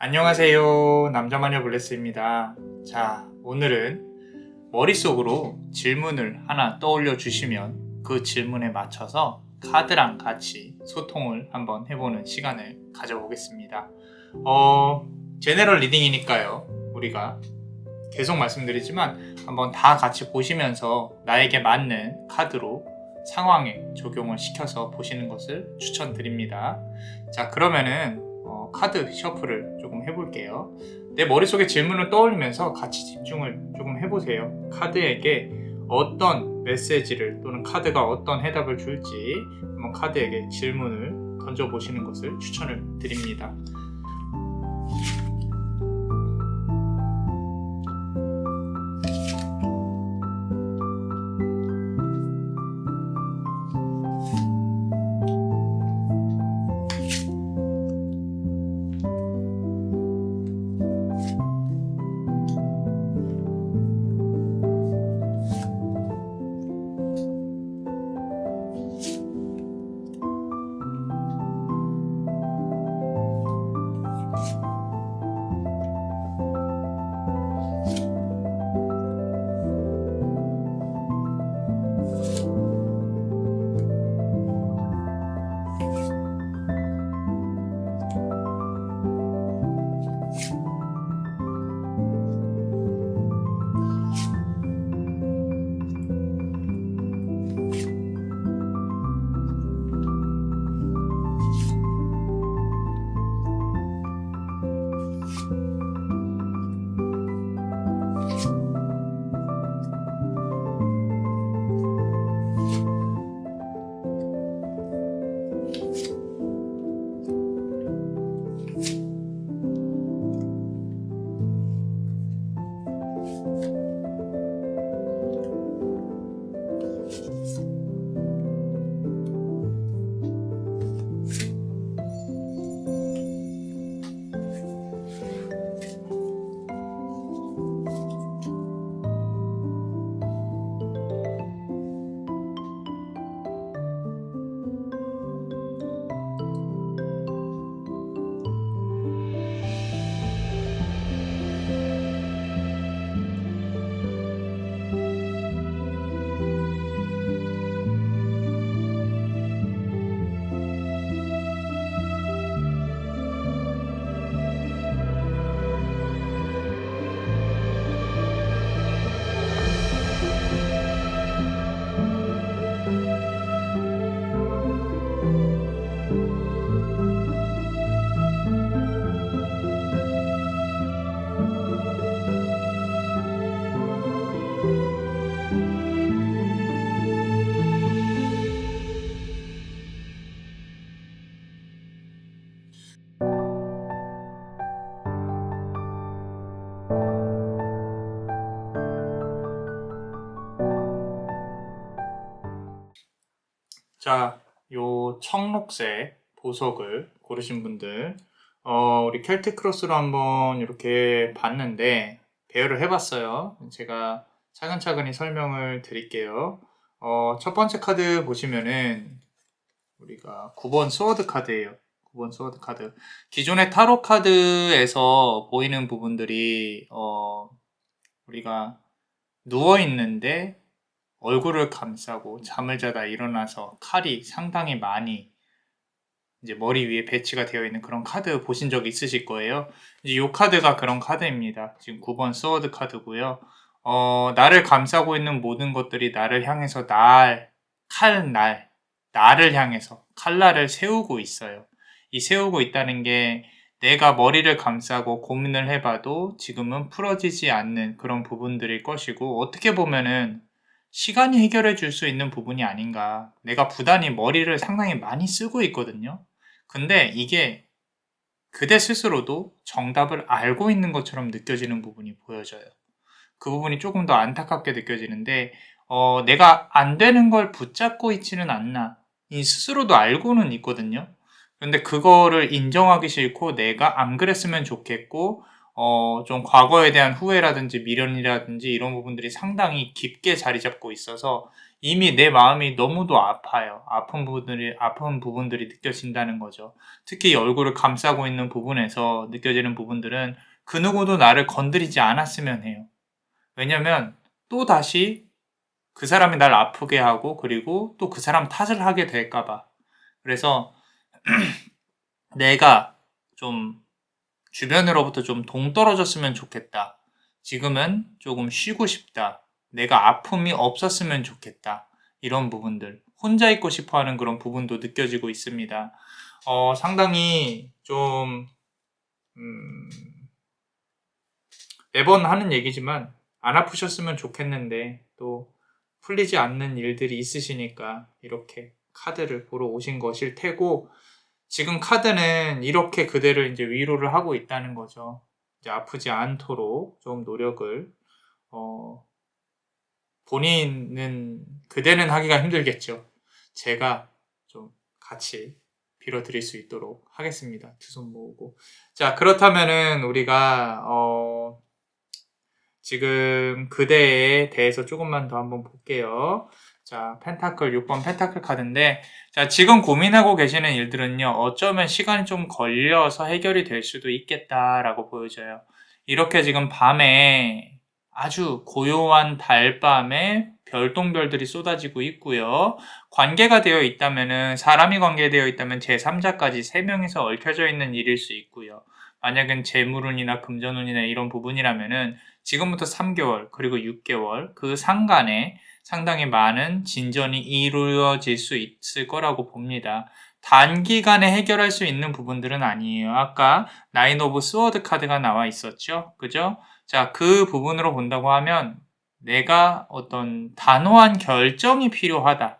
안녕하세요. 남자마녀 블레스입니다. 자, 오늘은 머릿속으로 질문을 하나 떠올려 주시면 그 질문에 맞춰서 카드랑 같이 소통을 한번 해보는 시간을 가져보겠습니다. 제너럴 리딩이니까요. 우리가 계속 말씀드리지만 한번 다 같이 보시면서 나에게 맞는 카드로 상황에 적용을 시켜서 보시는 것을 추천드립니다. 자, 그러면은 카드 셔플을 조금 해볼게요. 내 머릿속에 질문을 떠올리면서 같이 집중을 조금 해보세요. 카드에게 어떤 메시지를 또는 카드가 어떤 해답을 줄지 한번 카드에게 질문을 던져보시는 것을 추천을 드립니다. 자, 요 청록색 보석을 고르신 분들, 우리 켈틱 크로스로 한번 이렇게 봤는데, 배열을 해봤어요. 제가 차근차근히 설명을 드릴게요. 첫 번째 카드 보시면은, 우리가 9번 스워드 카드예요. 9번 스워드 카드. 기존의 타로 카드에서 보이는 부분들이, 우리가 누워있는데, 얼굴을 감싸고 잠을 자다 일어나서 칼이 상당히 많이 이제 머리 위에 배치가 되어 있는 그런 카드 보신 적 있으실 거예요. 이제 이 카드가 그런 카드입니다. 지금 9번 스워드 카드고요. 나를 감싸고 있는 모든 것들이 나를 향해서 나를 향해서 칼날을 세우고 있어요. 이 세우고 있다는 게 내가 머리를 감싸고 고민을 해봐도 지금은 풀어지지 않는 그런 부분들일 것이고, 어떻게 보면은 시간이 해결해 줄 수 있는 부분이 아닌가. 내가 부단히 머리를 상당히 많이 쓰고 있거든요. 근데 이게 그대 스스로도 정답을 알고 있는 것처럼 느껴지는 부분이 보여져요. 그 부분이 조금 더 안타깝게 느껴지는데, 내가 안 되는 걸 붙잡고 있지는 않나. 이 스스로도 알고는 있거든요. 근데 그거를 인정하기 싫고 내가 안 그랬으면 좋겠고, 좀 과거에 대한 후회라든지 미련이라든지 이런 부분들이 상당히 깊게 자리 잡고 있어서 이미 내 마음이 너무도 아파요. 아픈 부분들이 느껴진다는 거죠. 특히 이 얼굴을 감싸고 있는 부분에서 느껴지는 부분들은 그 누구도 나를 건드리지 않았으면 해요. 왜냐면 또 다시 그 사람이 날 아프게 하고 그리고 또 그 사람 탓을 하게 될까봐. 그래서 내가 좀 주변으로부터 좀 동떨어졌으면 좋겠다. 지금은 조금 쉬고 싶다. 내가 아픔이 없었으면 좋겠다. 이런 부분들. 혼자 있고 싶어 하는 그런 부분도 느껴지고 있습니다. 상당히 좀, 매번 하는 얘기지만 안 아프셨으면 좋겠는데 또 풀리지 않는 일들이 있으시니까 이렇게 카드를 보러 오신 것일 테고, 지금 카드는 이렇게 그대를 이제 위로를 하고 있다는 거죠. 이제 아프지 않도록 좀 노력을, 본인은, 그대는 하기가 힘들겠죠. 제가 좀 같이 빌어드릴 수 있도록 하겠습니다. 두 손 모으고. 자, 그렇다면은 우리가, 지금 그대에 대해서 조금만 더 한번 볼게요. 자, 펜타클 6번 펜타클 카드인데, 자, 지금 고민하고 계시는 일들은요, 어쩌면 시간이 좀 걸려서 해결이 될 수도 있겠다라고 보여져요. 이렇게 지금 밤에 아주 고요한 달밤에 별똥별들이 쏟아지고 있고요. 관계가 되어 있다면은, 사람이 관계되어 있다면 제3자까지 3명이서 얽혀져 있는 일일 수 있고요. 만약은 재물운이나 금전운이나 이런 부분이라면은 지금부터 3개월 그리고 6개월 그 상간에 상당히 많은 진전이 이루어질 수 있을 거라고 봅니다. 단기간에 해결할 수 있는 부분들은 아니에요. 아까 나인 오브 스워드 카드가 나와 있었죠. 그죠? 자, 그 부분으로 본다고 하면 내가 어떤 단호한 결정이 필요하다.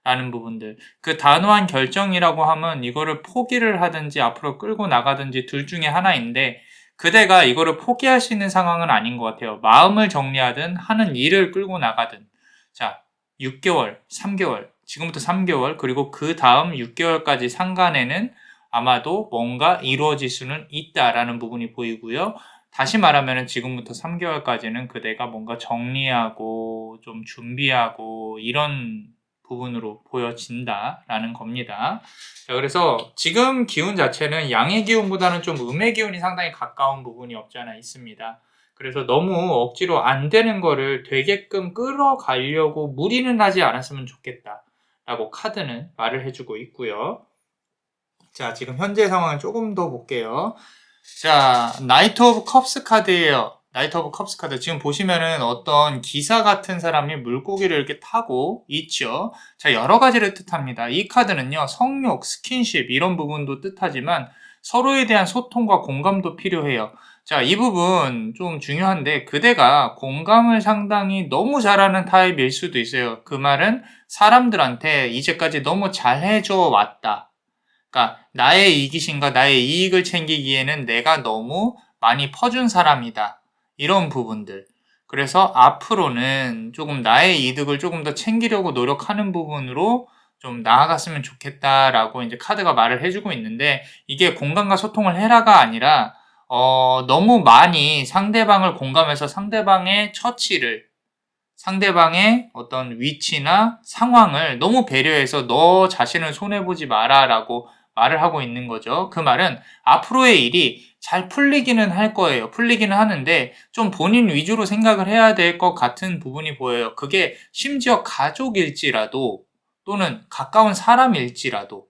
라는 부분들. 그 단호한 결정이라고 하면 이거를 포기를 하든지 앞으로 끌고 나가든지 둘 중에 하나인데, 그대가 이거를 포기할 수 있는 상황은 아닌 것 같아요. 마음을 정리하든 하는 일을 끌고 나가든. 자, 6개월, 3개월, 지금부터 3개월, 그리고 그 다음 6개월까지 상간에는 아마도 뭔가 이루어질 수는 있다라는 부분이 보이고요. 다시 말하면 지금부터 3개월까지는 그대가 뭔가 정리하고 좀 준비하고 이런 부분으로 보여진다라는 겁니다. 자, 그래서 지금 기운 자체는 양의 기운보다는 좀 음의 기운이 상당히 가까운 부분이 없지 않아 있습니다. 그래서 너무 억지로 안 되는 거를 되게끔 끌어가려고 무리는 하지 않았으면 좋겠다라고 카드는 말을 해주고 있고요. 자, 지금 현재 상황을 조금 더 볼게요. 자, 나이트 오브 컵스 카드예요. 나이트 오브 컵스 카드. 지금 보시면은 어떤 기사 같은 사람이 물고기를 이렇게 타고 있죠. 자, 여러 가지를 뜻합니다. 이 카드는요, 성욕, 스킨십 이런 부분도 뜻하지만 서로에 대한 소통과 공감도 필요해요. 자, 이 부분 좀 중요한데 그대가 공감을 상당히 너무 잘하는 타입일 수도 있어요. 그 말은 사람들한테 이제까지 너무 잘해줘 왔다. 그러니까 나의 이기심과 나의 이익을 챙기기에는 내가 너무 많이 퍼준 사람이다. 이런 부분들. 그래서 앞으로는 조금 나의 이득을 조금 더 챙기려고 노력하는 부분으로 좀 나아갔으면 좋겠다라고 이제 카드가 말을 해주고 있는데, 이게 공감과 소통을 해라가 아니라 너무 많이 상대방을 공감해서 상대방의 처치를, 상대방의 어떤 위치나 상황을 너무 배려해서 너 자신을 손해보지 마라라고 말을 하고 있는 거죠. 그 말은 앞으로의 일이 잘 풀리기는 할 거예요. 풀리기는 하는데 좀 본인 위주로 생각을 해야 될 것 같은 부분이 보여요. 그게 심지어 가족일지라도 또는 가까운 사람일지라도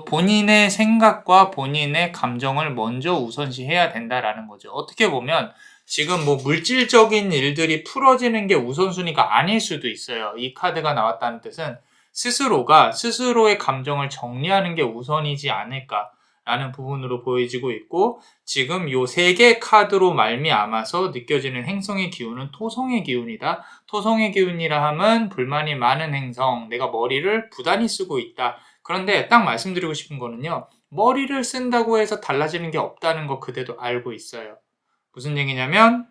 본인의 생각과 본인의 감정을 먼저 우선시해야 된다라는 거죠. 어떻게 보면 지금 뭐 물질적인 일들이 풀어지는 게 우선순위가 아닐 수도 있어요. 이 카드가 나왔다는 뜻은 스스로가 스스로의 감정을 정리하는 게 우선이지 않을까라는 부분으로 보여지고 있고, 지금 요 세 개 카드로 말미암아서 느껴지는 행성의 기운은 토성의 기운이다. 토성의 기운이라 하면 불만이 많은 행성, 내가 머리를 부단히 쓰고 있다. 그런데 딱 말씀드리고 싶은 거는요, 머리를 쓴다고 해서 달라지는 게 없다는 거 그대도 알고 있어요. 무슨 얘기냐면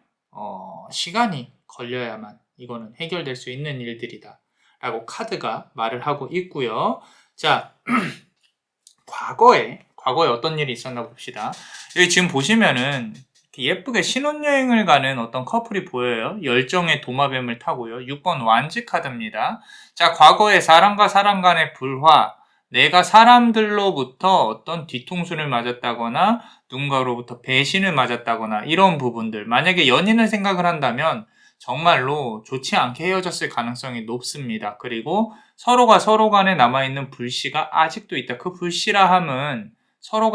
시간이 걸려야만 이거는 해결될 수 있는 일들이다 라고 카드가 말을 하고 있고요. 자, 과거에 어떤 일이 있었나 봅시다. 여기 지금 보시면은 예쁘게 신혼여행을 가는 어떤 커플이 보여요. 열정의 도마뱀을 타고요. 6번 완지 카드입니다. 자, 과거에 사람과 사람 간의 불화, 내가 사람들로부터 어떤 뒤통수를 맞았다거나 누군가로부터 배신을 맞았다거나 이런 부분들, 만약에 연인을 생각을 한다면 정말로 좋지 않게 헤어졌을 가능성이 높습니다. 그리고 서로가 서로 간에 남아있는 불씨가 아직도 있다. 그 불씨라함은 서로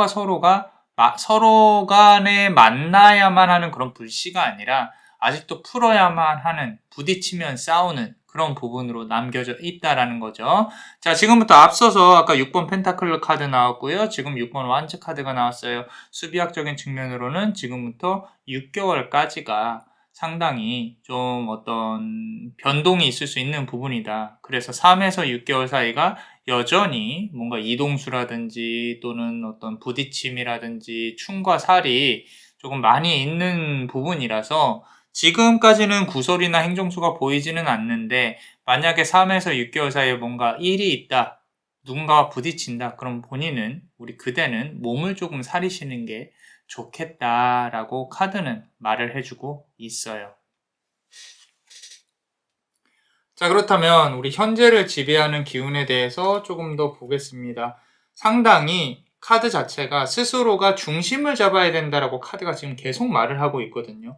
간에 만나야만 하는 그런 불씨가 아니라 아직도 풀어야만 하는, 부딪히면 싸우는 그런 부분으로 남겨져 있다라는 거죠. 자, 지금부터 앞서서 아까 6번 펜타클 카드 나왔고요. 지금 6번 완즈 카드가 나왔어요. 수비학적인 측면으로는 지금부터 6개월까지가 상당히 좀 어떤 변동이 있을 수 있는 부분이다. 그래서 3에서 6개월 사이가 여전히 뭔가 이동수라든지 또는 어떤 부딪힘이라든지 충과 살이 조금 많이 있는 부분이라서 지금까지는 구설이나 행정수가 보이지는 않는데, 만약에 3에서 6개월 사이에 뭔가 일이 있다, 누군가와 부딪힌다, 그럼 본인은, 우리 그대는 몸을 조금 사리시는 게 좋겠다라고 카드는 말을 해주고 있어요. 자, 그렇다면 우리 현재를 지배하는 기운에 대해서 조금 더 보겠습니다. 상당히 카드 자체가 스스로가 중심을 잡아야 된다라고 카드가 지금 계속 말을 하고 있거든요.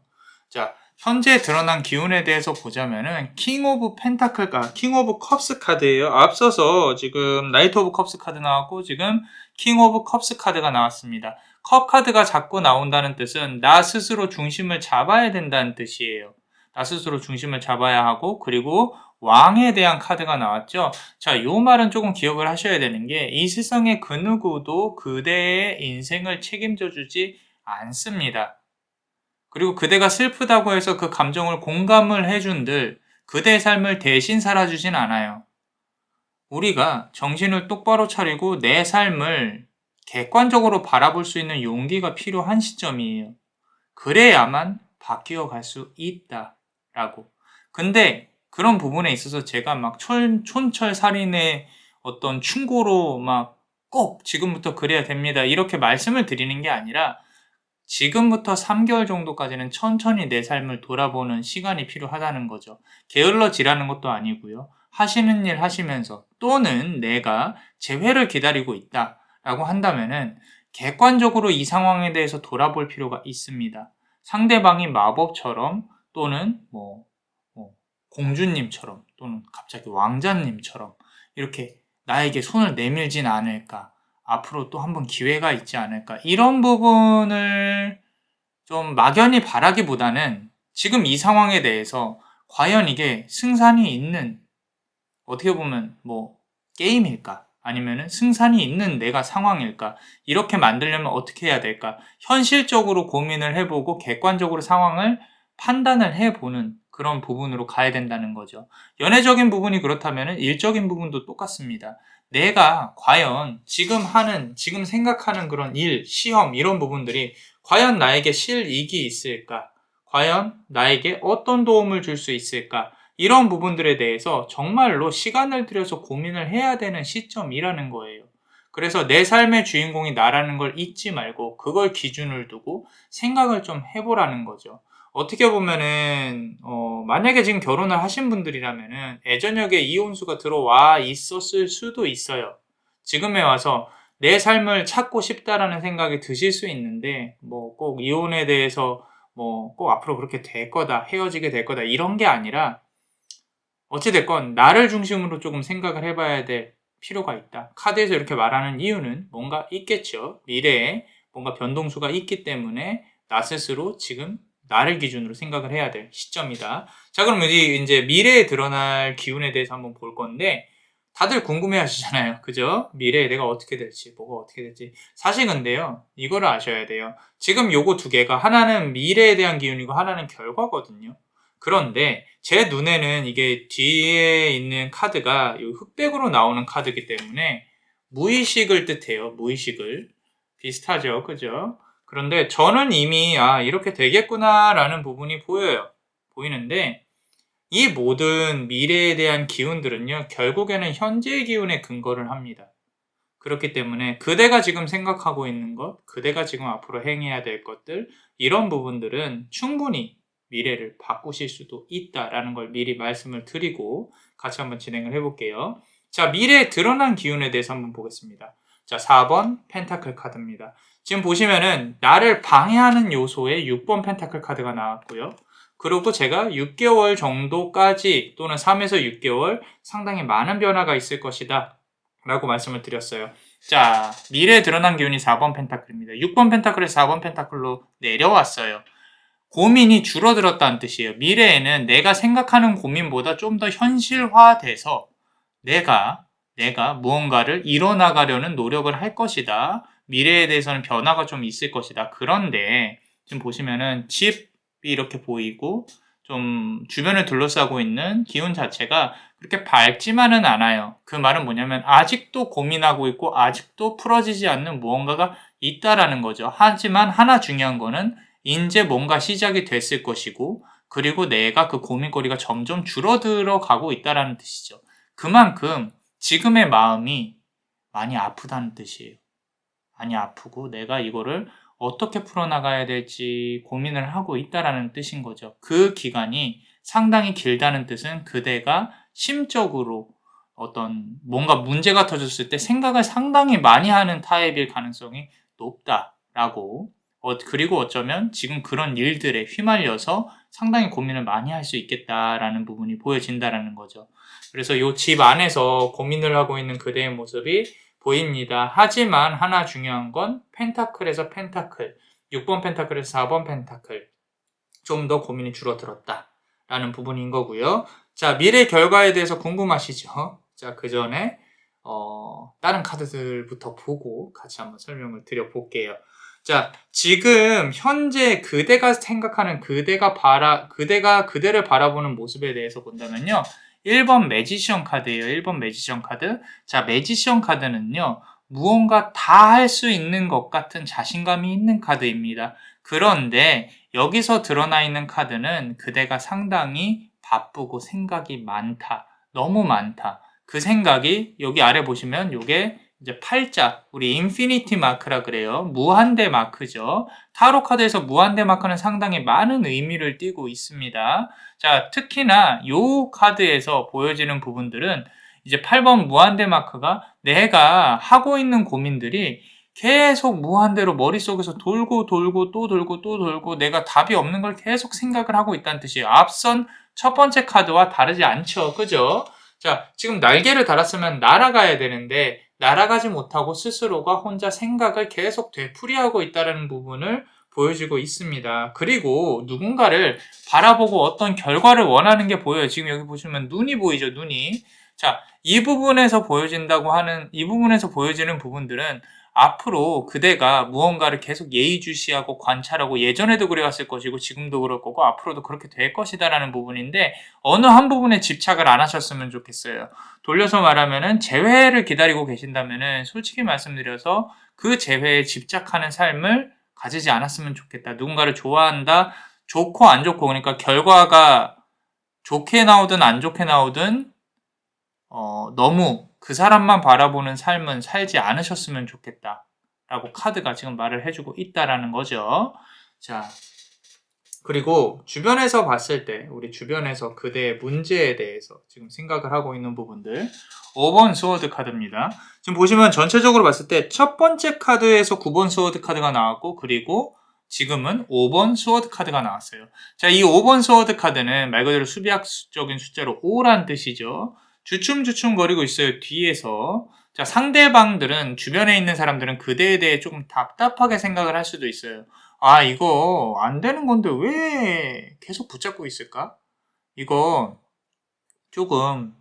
자, 현재 드러난 기운에 대해서 보자면은 킹 오브 펜타클과 킹 오브 컵스 카드예요. 앞서서 지금 나이트 오브 컵스 카드 나왔고 지금 킹 오브 컵스 카드가 나왔습니다. 컵 카드가 자꾸 나온다는 뜻은 나 스스로 중심을 잡아야 된다는 뜻이에요. 나 스스로 중심을 잡아야 하고, 그리고 왕에 대한 카드가 나왔죠. 자, 요 말은 조금 기억을 하셔야 되는 게, 이 세상의 그 누구도 그대의 인생을 책임져 주지 않습니다. 그리고 그대가 슬프다고 해서 그 감정을 공감을 해준들 그대의 삶을 대신 살아주진 않아요. 우리가 정신을 똑바로 차리고 내 삶을 객관적으로 바라볼 수 있는 용기가 필요한 시점이에요. 그래야만 바뀌어 갈 수 있다라고. 근데 그런 부분에 있어서 제가 막 촌철살인의 어떤 충고로 막 꼭 지금부터 그래야 됩니다, 이렇게 말씀을 드리는 게 아니라, 지금부터 3개월 정도까지는 천천히 내 삶을 돌아보는 시간이 필요하다는 거죠. 게을러지라는 것도 아니고요. 하시는 일 하시면서, 또는 내가 재회를 기다리고 있다라고 한다면은 객관적으로 이 상황에 대해서 돌아볼 필요가 있습니다. 상대방이 마법처럼, 또는 공주님처럼, 또는 갑자기 왕자님처럼 이렇게 나에게 손을 내밀진 않을까, 앞으로 또 한 번 기회가 있지 않을까, 이런 부분을 좀 막연히 바라기보다는 지금 이 상황에 대해서 과연 이게 승산이 있는, 어떻게 보면 게임일까, 아니면은 승산이 있는 내가 상황일까, 이렇게 만들려면 어떻게 해야 될까, 현실적으로 고민을 해보고 객관적으로 상황을 판단을 해보는 그런 부분으로 가야 된다는 거죠. 연애적인 부분이 그렇다면 일적인 부분도 똑같습니다. 내가 과연 지금 생각하는 그런 일, 시험, 이런 부분들이 과연 나에게 실익이 있을까? 과연 나에게 어떤 도움을 줄 수 있을까? 이런 부분들에 대해서 정말로 시간을 들여서 고민을 해야 되는 시점이라는 거예요. 그래서 내 삶의 주인공이 나라는 걸 잊지 말고 그걸 기준을 두고 생각을 좀 해보라는 거죠. 어떻게 보면은 만약에 지금 결혼을 하신 분들이라면은 애저녁에 이혼수가 들어와 있었을 수도 있어요. 지금에 와서 내 삶을 찾고 싶다라는 생각이 드실 수 있는데, 꼭 이혼에 대해서 꼭 앞으로 그렇게 될 거다, 헤어지게 될 거다, 이런 게 아니라, 어찌됐건 나를 중심으로 조금 생각을 해봐야 될 필요가 있다. 카드에서 이렇게 말하는 이유는 뭔가 있겠죠. 미래에 뭔가 변동수가 있기 때문에 나 스스로 지금 나를 기준으로 생각을 해야 될 시점이다. 자, 그럼 이제 미래에 드러날 기운에 대해서 한번 볼 건데, 다들 궁금해 하시잖아요. 그죠? 미래에 내가 어떻게 될지, 뭐가 어떻게 될지. 사실 근데요, 이거를 아셔야 돼요. 지금 요거 두 개가, 하나는 미래에 대한 기운이고 하나는 결과거든요. 그런데 제 눈에는 이게 뒤에 있는 카드가 흑백으로 나오는 카드이기 때문에 무의식을 뜻해요. 무의식을. 비슷하죠. 그죠? 그런데 저는 이미 이렇게 되겠구나라는 부분이 보이는데, 이 모든 미래에 대한 기운들은요, 결국에는 현재의 기운에 근거를 합니다. 그렇기 때문에 그대가 지금 생각하고 있는 것, 그대가 지금 앞으로 행해야 될 것들, 이런 부분들은 충분히 미래를 바꾸실 수도 있다라는 걸 미리 말씀을 드리고 같이 한번 진행을 해볼게요. 자, 미래에 드러난 기운에 대해서 한번 보겠습니다. 자, 4번 펜타클 카드입니다. 지금 보시면은 나를 방해하는 요소에 6번 펜타클 카드가 나왔고요. 그리고 제가 6개월 정도까지 또는 3에서 6개월 상당히 많은 변화가 있을 것이다 라고 말씀을 드렸어요. 자, 미래에 드러난 기운이 4번 펜타클입니다. 6번 펜타클에서 4번 펜타클로 내려왔어요. 고민이 줄어들었다는 뜻이에요. 미래에는 내가 생각하는 고민보다 좀 더 현실화돼서 내가 무언가를 이뤄나가려는 노력을 할 것이다. 미래에 대해서는 변화가 좀 있을 것이다. 그런데 지금 보시면은 집이 이렇게 보이고 좀 주변을 둘러싸고 있는 기운 자체가 그렇게 밝지만은 않아요. 그 말은 뭐냐면 아직도 고민하고 있고 아직도 풀어지지 않는 무언가가 있다라는 거죠. 하지만 하나 중요한 거는 이제 뭔가 시작이 됐을 것이고 그리고 내가 그 고민거리가 점점 줄어들어 가고 있다라는 뜻이죠. 그만큼 지금의 마음이 많이 아프다는 뜻이에요. 많이 아프고 내가 이거를 어떻게 풀어나가야 될지 고민을 하고 있다라는 뜻인 거죠. 그 기간이 상당히 길다는 뜻은 그대가 심적으로 어떤 뭔가 문제가 터졌을 때 생각을 상당히 많이 하는 타입일 가능성이 높다라고 그리고 어쩌면 지금 그런 일들에 휘말려서 상당히 고민을 많이 할 수 있겠다라는 부분이 보여진다라는 거죠. 그래서 이 집 안에서 고민을 하고 있는 그대의 모습이 보입니다. 하지만 하나 중요한 건 펜타클에서 펜타클, 6번 펜타클에서 4번 펜타클 좀 더 고민이 줄어들었다라는 부분인 거고요. 자, 미래 결과에 대해서 궁금하시죠? 자, 그 전에 다른 카드들부터 보고 같이 한번 설명을 드려볼게요. 자, 지금 현재 그대가 생각하는 그대가 그대를 바라보는 모습에 대해서 본다면요. 1번 매지션 카드예요. 1번 매지션 카드. 자, 매지션 카드는요. 무언가 다 할 수 있는 것 같은 자신감이 있는 카드입니다. 그런데 여기서 드러나 있는 카드는 그대가 상당히 바쁘고 생각이 많다. 너무 많다. 그 생각이 여기 아래 보시면 요게 이제 팔자, 우리 인피니티 마크라 그래요. 무한대 마크죠. 타로 카드에서 무한대 마크는 상당히 많은 의미를 띠고 있습니다. 자, 특히나 요 카드에서 보여지는 부분들은 이제 8번 무한대 마크가 내가 하고 있는 고민들이 계속 무한대로 머릿속에서 돌고 또 돌고 내가 답이 없는 걸 계속 생각을 하고 있다는 뜻이에요. 앞선 첫 번째 카드와 다르지 않죠. 그죠? 자, 지금 날개를 달았으면 날아가야 되는데 날아가지 못하고 스스로가 혼자 생각을 계속 되풀이하고 있다는 부분을 보여주고 있습니다. 그리고 누군가를 바라보고 어떤 결과를 원하는 게 보여요. 지금 여기 보시면 눈이 보이죠, 눈이. 자, 이 부분에서 보여지는 부분들은 앞으로 그대가 무언가를 계속 예의주시하고 관찰하고 예전에도 그래왔을 것이고 지금도 그럴 거고 앞으로도 그렇게 될 것이다라는 부분인데 어느 한 부분에 집착을 안 하셨으면 좋겠어요. 돌려서 말하면은 재회를 기다리고 계신다면은 솔직히 말씀드려서 그 재회에 집착하는 삶을 가지지 않았으면 좋겠다. 누군가를 좋아한다. 좋고 안 좋고 그러니까 결과가 좋게 나오든 안 좋게 나오든 너무 그 사람만 바라보는 삶은 살지 않으셨으면 좋겠다. 라고 카드가 지금 말을 해주고 있다라는 거죠. 자, 그리고 주변에서 봤을 때 우리 주변에서 그대의 문제에 대해서 지금 생각을 하고 있는 부분들 5번 스워드 카드입니다. 지금 보시면 전체적으로 봤을 때 첫 번째 카드에서 9번 스워드 카드가 나왔고 그리고 지금은 5번 스워드 카드가 나왔어요. 자, 이 5번 스워드 카드는 말 그대로 수비학적인 숫자로 5란 뜻이죠. 주춤주춤거리고 있어요. 뒤에서. 자, 상대방들은 주변에 있는 사람들은 그대에 대해 조금 답답하게 생각을 할 수도 있어요. 아, 이거 안 되는 건데 왜 계속 붙잡고 있을까? 이거 조금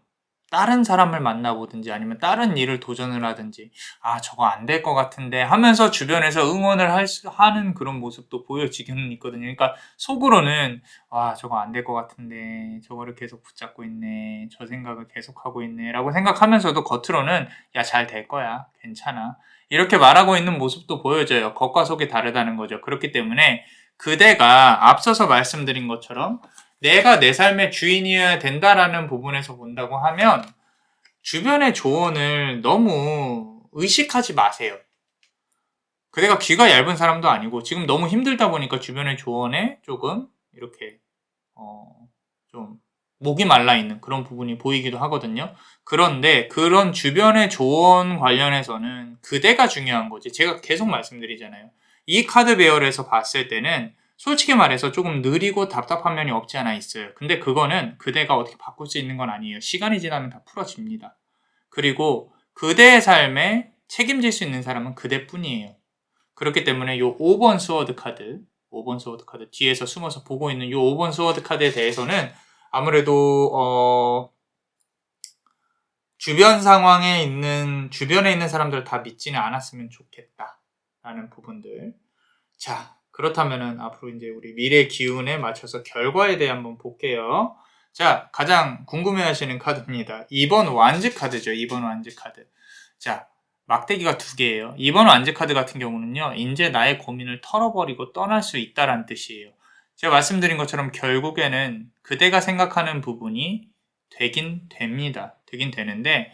다른 사람을 만나보든지 아니면 다른 일을 도전을 하든지 아, 저거 안 될 것 같은데 하면서 주변에서 응원을 하는 그런 모습도 보여지기는 있거든요. 그러니까 속으로는 아, 저거 안 될 것 같은데 저거를 계속 붙잡고 있네. 저 생각을 계속하고 있네. 라고 생각하면서도 겉으로는 야, 잘 될 거야. 괜찮아. 이렇게 말하고 있는 모습도 보여져요. 겉과 속이 다르다는 거죠. 그렇기 때문에 그대가 앞서서 말씀드린 것처럼 내가 내 삶의 주인이어야 된다라는 부분에서 본다고 하면 주변의 조언을 너무 의식하지 마세요. 그대가 귀가 얇은 사람도 아니고 지금 너무 힘들다 보니까 주변의 조언에 조금 이렇게 좀 목이 말라 있는 그런 부분이 보이기도 하거든요. 그런데 그런 주변의 조언 관련해서는 그대가 중요한 거지. 제가 계속 말씀드리잖아요. 이 카드 배열에서 봤을 때는 솔직히 말해서 조금 느리고 답답한 면이 없지 않아 있어요. 근데 그거는 그대가 어떻게 바꿀 수 있는 건 아니에요. 시간이 지나면 다 풀어집니다. 그리고 그대의 삶에 책임질 수 있는 사람은 그대뿐이에요. 그렇기 때문에 요 5번 스워드 카드, 5번 스워드 카드 뒤에서 숨어서 보고 있는 요 5번 스워드 카드에 대해서는 아무래도 주변에 있는 사람들을 다 믿지는 않았으면 좋겠다라는 부분들. 자, 그렇다면은 앞으로 이제 우리 미래 기운에 맞춰서 결과에 대해 한번 볼게요. 자, 가장 궁금해하시는 카드입니다. 2번 완즈 카드죠. 2번 완즈 카드. 자, 막대기가 2개예요. 2번 완즈 카드 같은 경우는요. 이제 나의 고민을 털어버리고 떠날 수 있다라는 뜻이에요. 제가 말씀드린 것처럼 결국에는 그대가 생각하는 부분이 되긴 됩니다. 되긴 되는데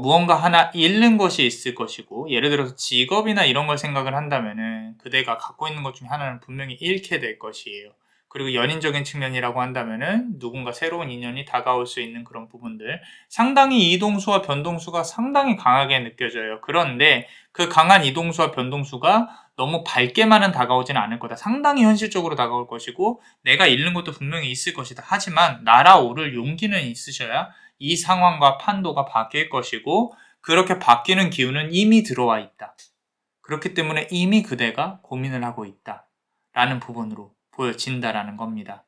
무언가 하나 잃는 것이 있을 것이고, 예를 들어서 직업이나 이런 걸 생각을 한다면은 그대가 갖고 있는 것 중에 하나는 분명히 잃게 될 것이에요. 그리고 연인적인 측면이라고 한다면은 누군가 새로운 인연이 다가올 수 있는 그런 부분들, 상당히 이동수와 변동수가 상당히 강하게 느껴져요. 그런데 그 강한 이동수와 변동수가 너무 밝게만은 다가오진 않을 거다. 상당히 현실적으로 다가올 것이고, 내가 잃는 것도 분명히 있을 것이다. 하지만 날아오를 용기는 있으셔야 이 상황과 판도가 바뀔 것이고, 그렇게 바뀌는 기운은 이미 들어와 있다. 그렇기 때문에 이미 그대가 고민을 하고 있다 라는 부분으로 보여진다라는 겁니다.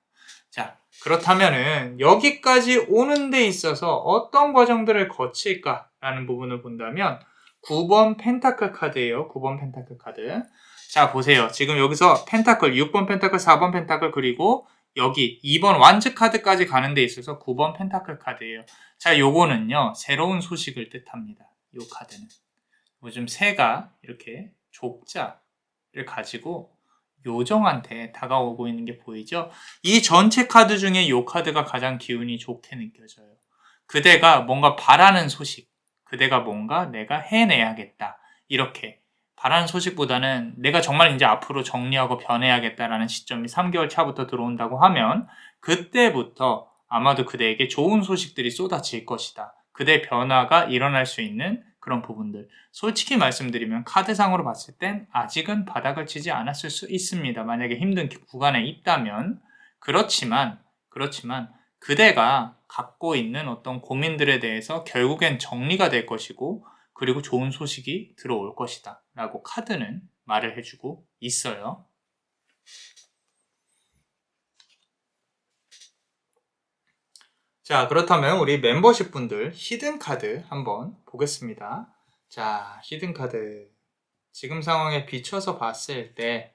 자, 그렇다면은 여기까지 오는 데 있어서 어떤 과정들을 거칠까라는 부분을 본다면 9번 펜타클 카드예요. 9번 펜타클 카드. 자, 보세요. 지금 여기서 펜타클, 6번 펜타클, 4번 펜타클, 그리고 여기 2번 완즈 카드까지 가는 데 있어서 9번 펜타클 카드예요. 자, 요거는요. 새로운 소식을 뜻합니다. 요 카드는. 요즘 새가 이렇게 족자를 가지고 요정한테 다가오고 있는 게 보이죠? 이 전체 카드 중에 요 카드가 가장 기운이 좋게 느껴져요. 그대가 뭔가 바라는 소식, 그대가 뭔가 내가 해내야겠다. 이렇게 바라는 소식보다는 내가 정말 이제 앞으로 정리하고 변해야겠다라는 시점이 3개월 차부터 들어온다고 하면 그때부터 아마도 그대에게 좋은 소식들이 쏟아질 것이다. 그대 변화가 일어날 수 있는 그런 부분들. 솔직히 말씀드리면 카드상으로 봤을 땐 아직은 바닥을 치지 않았을 수 있습니다. 만약에 힘든 구간에 있다면. 그렇지만 그대가 갖고 있는 어떤 고민들에 대해서 결국엔 정리가 될 것이고, 그리고 좋은 소식이 들어올 것이다 라고 카드는 말을 해주고 있어요. 자, 그렇다면 우리 멤버십 분들 히든 카드 한번 보겠습니다. 자, 히든 카드 지금 상황에 비춰서 봤을 때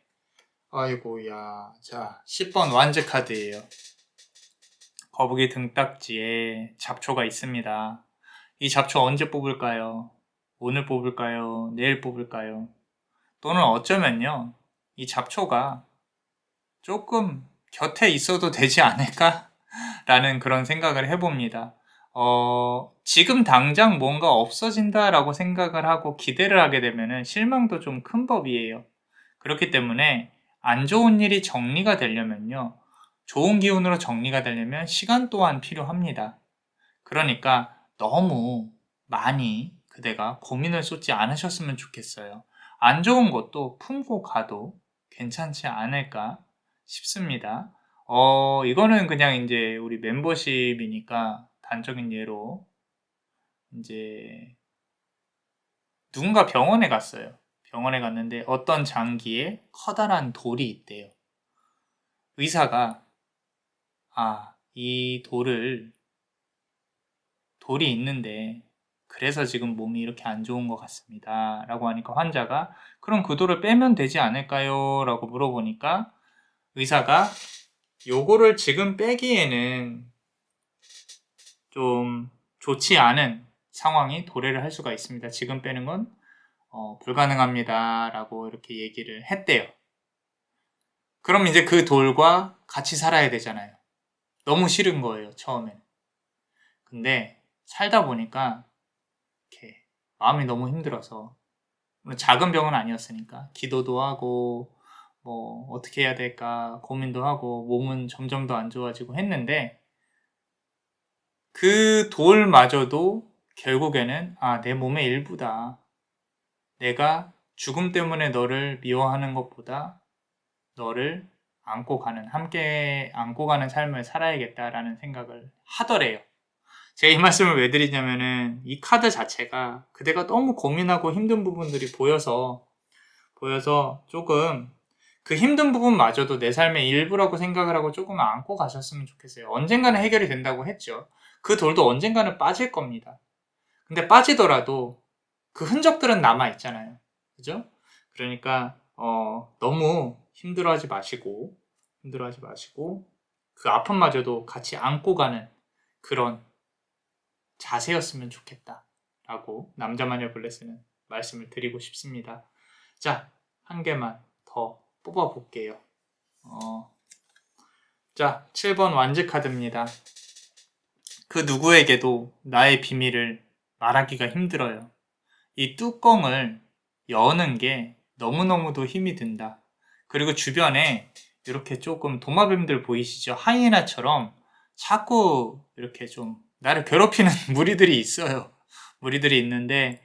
아이고야. 자, 10번 완즈 카드예요. 거북이 등딱지에 잡초가 있습니다. 이 잡초 언제 뽑을까요? 오늘 뽑을까요? 내일 뽑을까요? 또는 어쩌면요, 이 잡초가 조금 곁에 있어도 되지 않을까? 라는 그런 생각을 해봅니다. 지금 당장 뭔가 없어진다라고 생각을 하고 기대를 하게 되면은 실망도 좀 큰 법이에요. 그렇기 때문에 안 좋은 일이 정리가 되려면요, 좋은 기운으로 정리가 되려면 시간 또한 필요합니다. 그러니까 너무 많이 그대가 고민을 쏟지 않으셨으면 좋겠어요. 안 좋은 것도 품고 가도 괜찮지 않을까 싶습니다. 이거는 그냥 이제 우리 멤버십이니까 단적인 예로 이제 누군가 병원에 갔어요. 병원에 갔는데 어떤 장기에 커다란 돌이 있대요. 의사가 이 돌이 있는데 그래서 지금 몸이 이렇게 안 좋은 것 같습니다 라고 하니까 환자가 그럼 그 돌을 빼면 되지 않을까요? 라고 물어보니까 의사가 요거를 지금 빼기에는 좀 좋지 않은 상황이 도래를 할 수가 있습니다. 지금 빼는 건 불가능합니다 라고 이렇게 얘기를 했대요. 그럼 이제 그 돌과 같이 살아야 되잖아요. 너무 싫은 거예요, 처음에는. 근데 살다 보니까 이렇게 마음이 너무 힘들어서, 물론 작은 병은 아니었으니까 기도도 하고 뭐 어떻게 해야 될까 고민도 하고 몸은 점점 더 안 좋아지고 했는데, 그 돌마저도 결국에는 내 몸의 일부다. 내가 죽음 때문에 너를 미워하는 것보다 너를 함께 안고 가는 삶을 살아야겠다라는 생각을 하더래요. 제가 이 말씀을 왜 드리냐면은, 이 카드 자체가 그대가 너무 고민하고 힘든 부분들이 보여서 조금 그 힘든 부분마저도 내 삶의 일부라고 생각을 하고 조금 안고 가셨으면 좋겠어요. 언젠가는 해결이 된다고 했죠. 그 돌도 언젠가는 빠질 겁니다. 근데 빠지더라도 그 흔적들은 남아 있잖아요. 그죠? 그러니까 너무 힘들어하지 마시고 그 아픔마저도 같이 안고 가는 그런 자세였으면 좋겠다라고 남자마녀 블레스는 말씀을 드리고 싶습니다. 자, 한 개만 더 뽑아볼게요. 자, 7번 완즈 카드입니다. 그 누구에게도 나의 비밀을 말하기가 힘들어요. 이 뚜껑을 여는 게 너무너무도 힘이 든다. 그리고 주변에 이렇게 조금 도마뱀들 보이시죠? 하이에나처럼 자꾸 이렇게 좀 나를 괴롭히는 무리들이 있어요. 무리들이 있는데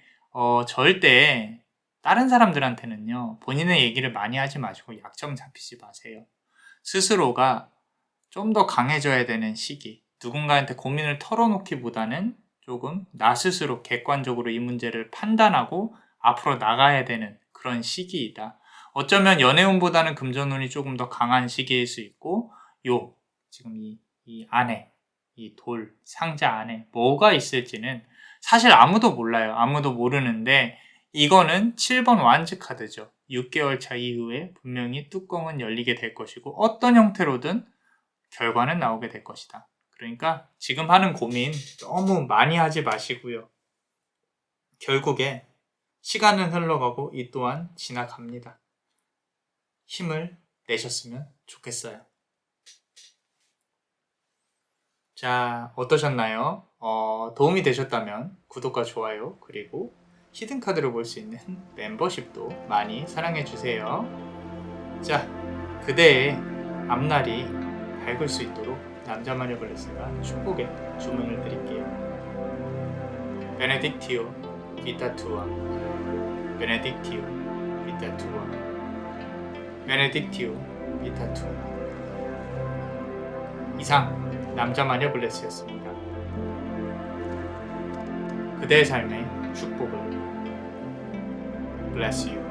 절대 다른 사람들한테는요, 본인의 얘기를 많이 하지 마시고 약점 잡히지 마세요. 스스로가 좀 더 강해져야 되는 시기, 누군가한테 고민을 털어놓기보다는 조금 나 스스로 객관적으로 이 문제를 판단하고 앞으로 나가야 되는 그런 시기이다. 어쩌면 연애운보다는 금전운이 조금 더 강한 시기일 수 있고, 지금 이 안에, 이 돌 상자 안에 뭐가 있을지는 사실 아무도 몰라요. 아무도 모르는데, 이거는 7번 완즈 카드죠. 6개월 차 이후에 분명히 뚜껑은 열리게 될 것이고, 어떤 형태로든 결과는 나오게 될 것이다. 그러니까 지금 하는 고민 너무 많이 하지 마시고요. 결국에 시간은 흘러가고 이 또한 지나갑니다. 힘을 내셨으면 좋겠어요. 자, 어떠셨나요? 도움이 되셨다면 구독과 좋아요, 그리고 히든카드를 볼 수 있는 멤버십도 많이 사랑해주세요. 자, 그대의 앞날이 밝을 수 있도록 남자마녀 블레스가 축복의 주문을 드릴게요. 베네딕티오 비타투아, 베네딕티오 비타투아, 베네딕티오 비타투아. 이상 남자마녀 블레스였습니다. 그대의 삶의 축복을. Bless you.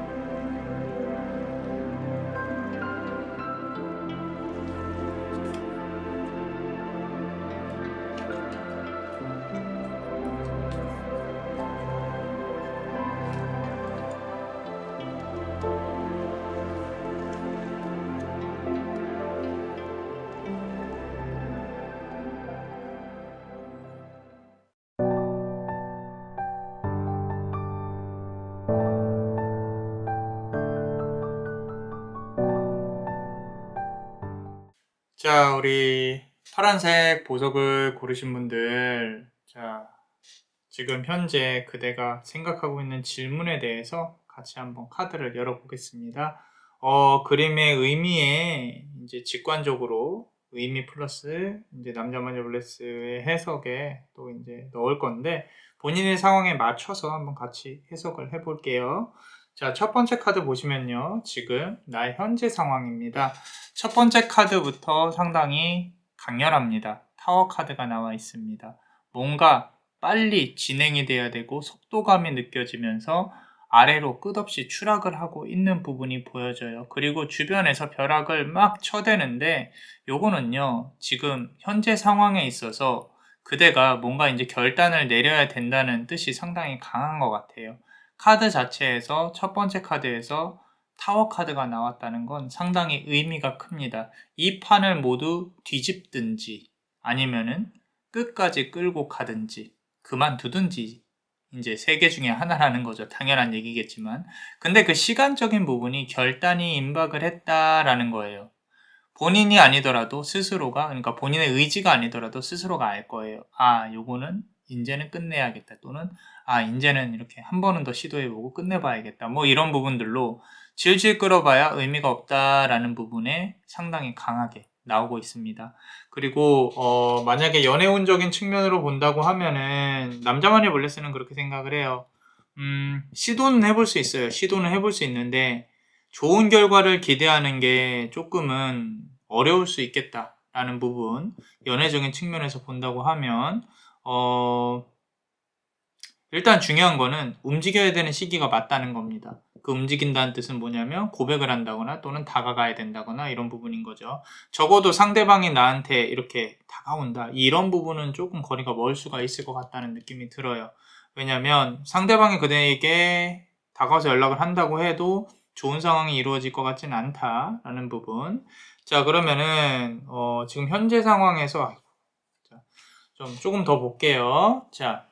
자, 우리 파란색 보석을 고르신 분들, 자, 지금 현재 그대가 생각하고 있는 질문에 대해서 같이 한번 카드를 열어보겠습니다. 그림의 의미에 이제 직관적으로 의미 플러스 이제 남자마녀 블레스의 해석에 또 이제 넣을 건데, 본인의 상황에 맞춰서 한번 같이 해석을 해볼게요. 자, 첫 번째 카드 보시면요, 지금 나의 현재 상황입니다. 첫 번째 카드부터 상당히 강렬합니다. 타워 카드가 나와 있습니다. 뭔가 빨리 진행이 돼야 되고 속도감이 느껴지면서 아래로 끝없이 추락을 하고 있는 부분이 보여져요. 그리고 주변에서 벼락을 막 쳐대는데, 요거는요, 지금 현재 상황에 있어서 그대가 뭔가 이제 결단을 내려야 된다는 뜻이 상당히 강한 것 같아요. 카드 자체에서 첫 번째 카드에서 타워 카드가 나왔다는 건 상당히 의미가 큽니다. 이 판을 모두 뒤집든지 아니면은 끝까지 끌고 가든지 그만두든지 이제 세 개 중에 하나라는 거죠. 당연한 얘기겠지만. 근데 그 시간적인 부분이 결단이 임박을 했다라는 거예요. 본인이 아니더라도 스스로가, 그러니까 본인의 의지가 아니더라도 스스로가 알 거예요. 요거는 이제는 끝내야겠다. 또는 이제는 이렇게 한 번은 더 시도해보고 끝내봐야겠다. 뭐 이런 부분들로 질질 끌어봐야 의미가 없다라는 부분에 상당히 강하게 나오고 있습니다. 그리고 만약에 연애운적인 측면으로 본다고 하면은 남자만의 블레스는 그렇게 생각을 해요. 시도는 해볼 수 있어요. 시도는 해볼 수 있는데 좋은 결과를 기대하는 게 조금은 어려울 수 있겠다라는 부분, 연애적인 측면에서 본다고 하면 일단 중요한 거는 움직여야 되는 시기가 맞다는 겁니다. 그 움직인다는 뜻은 뭐냐면 고백을 한다거나 또는 다가가야 된다거나 이런 부분인 거죠. 적어도 상대방이 나한테 이렇게 다가온다, 이런 부분은 조금 거리가 멀 수가 있을 것 같다는 느낌이 들어요. 왜냐면 상대방이 그대에게 다가와서 연락을 한다고 해도 좋은 상황이 이루어질 것 같지는 않다라는 부분. 자, 그러면은 지금 현재 상황에서 조금 더 볼게요. 자,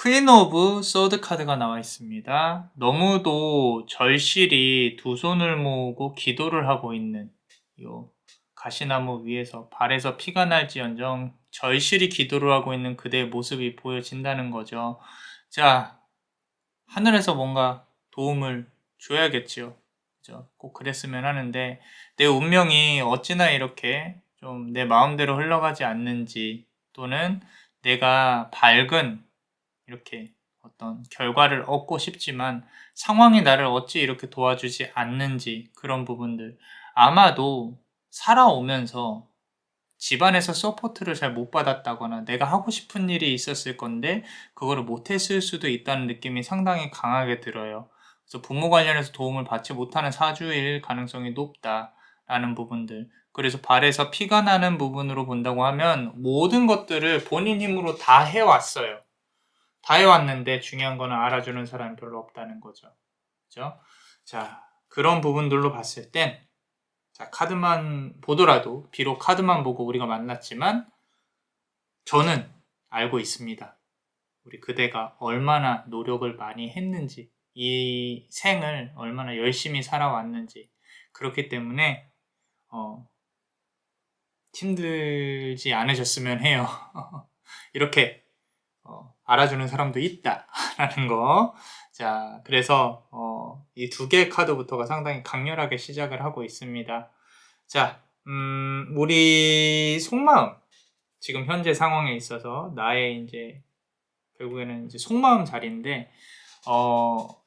퀸 오브 소드 카드가 나와 있습니다. 너무도 절실히 두 손을 모으고 기도를 하고 있는 요 가시나무 위에서 발에서 피가 날지언정 절실히 기도를 하고 있는 그대의 모습이 보여진다는 거죠. 자, 하늘에서 뭔가 도움을 줘야겠죠. 그죠? 꼭 그랬으면 하는데 내 운명이 어찌나 이렇게 좀 내 마음대로 흘러가지 않는지, 또는 내가 밝은 이렇게 어떤 결과를 얻고 싶지만 상황이 나를 어찌 이렇게 도와주지 않는지, 그런 부분들. 아마도 살아오면서 집안에서 서포트를 잘 못 받았다거나 내가 하고 싶은 일이 있었을 건데 그거를 못했을 수도 있다는 느낌이 상당히 강하게 들어요. 그래서 부모 관련해서 도움을 받지 못하는 사주일 가능성이 높다라는 부분들. 그래서 발에서 피가 나는 부분으로 본다고 하면 모든 것들을 본인 힘으로 다 해왔어요. 다 해왔는데 중요한 거는 알아주는 사람이 별로 없다는 거죠. 그죠? 자, 그런 부분들로 봤을 땐, 자, 카드만 보더라도, 비록 카드만 보고 우리가 만났지만 저는 알고 있습니다. 우리 그대가 얼마나 노력을 많이 했는지, 이 생을 얼마나 열심히 살아왔는지. 그렇기 때문에 힘들지 않으셨으면 해요. 이렇게 알아주는 사람도 있다라는 거. 자, 그래서 이 두 개의 카드부터가 상당히 강렬하게 시작을 하고 있습니다. 자, 우리 속마음, 지금 현재 상황에 있어서 나의 이제 결국에는 이제 속마음 자리인데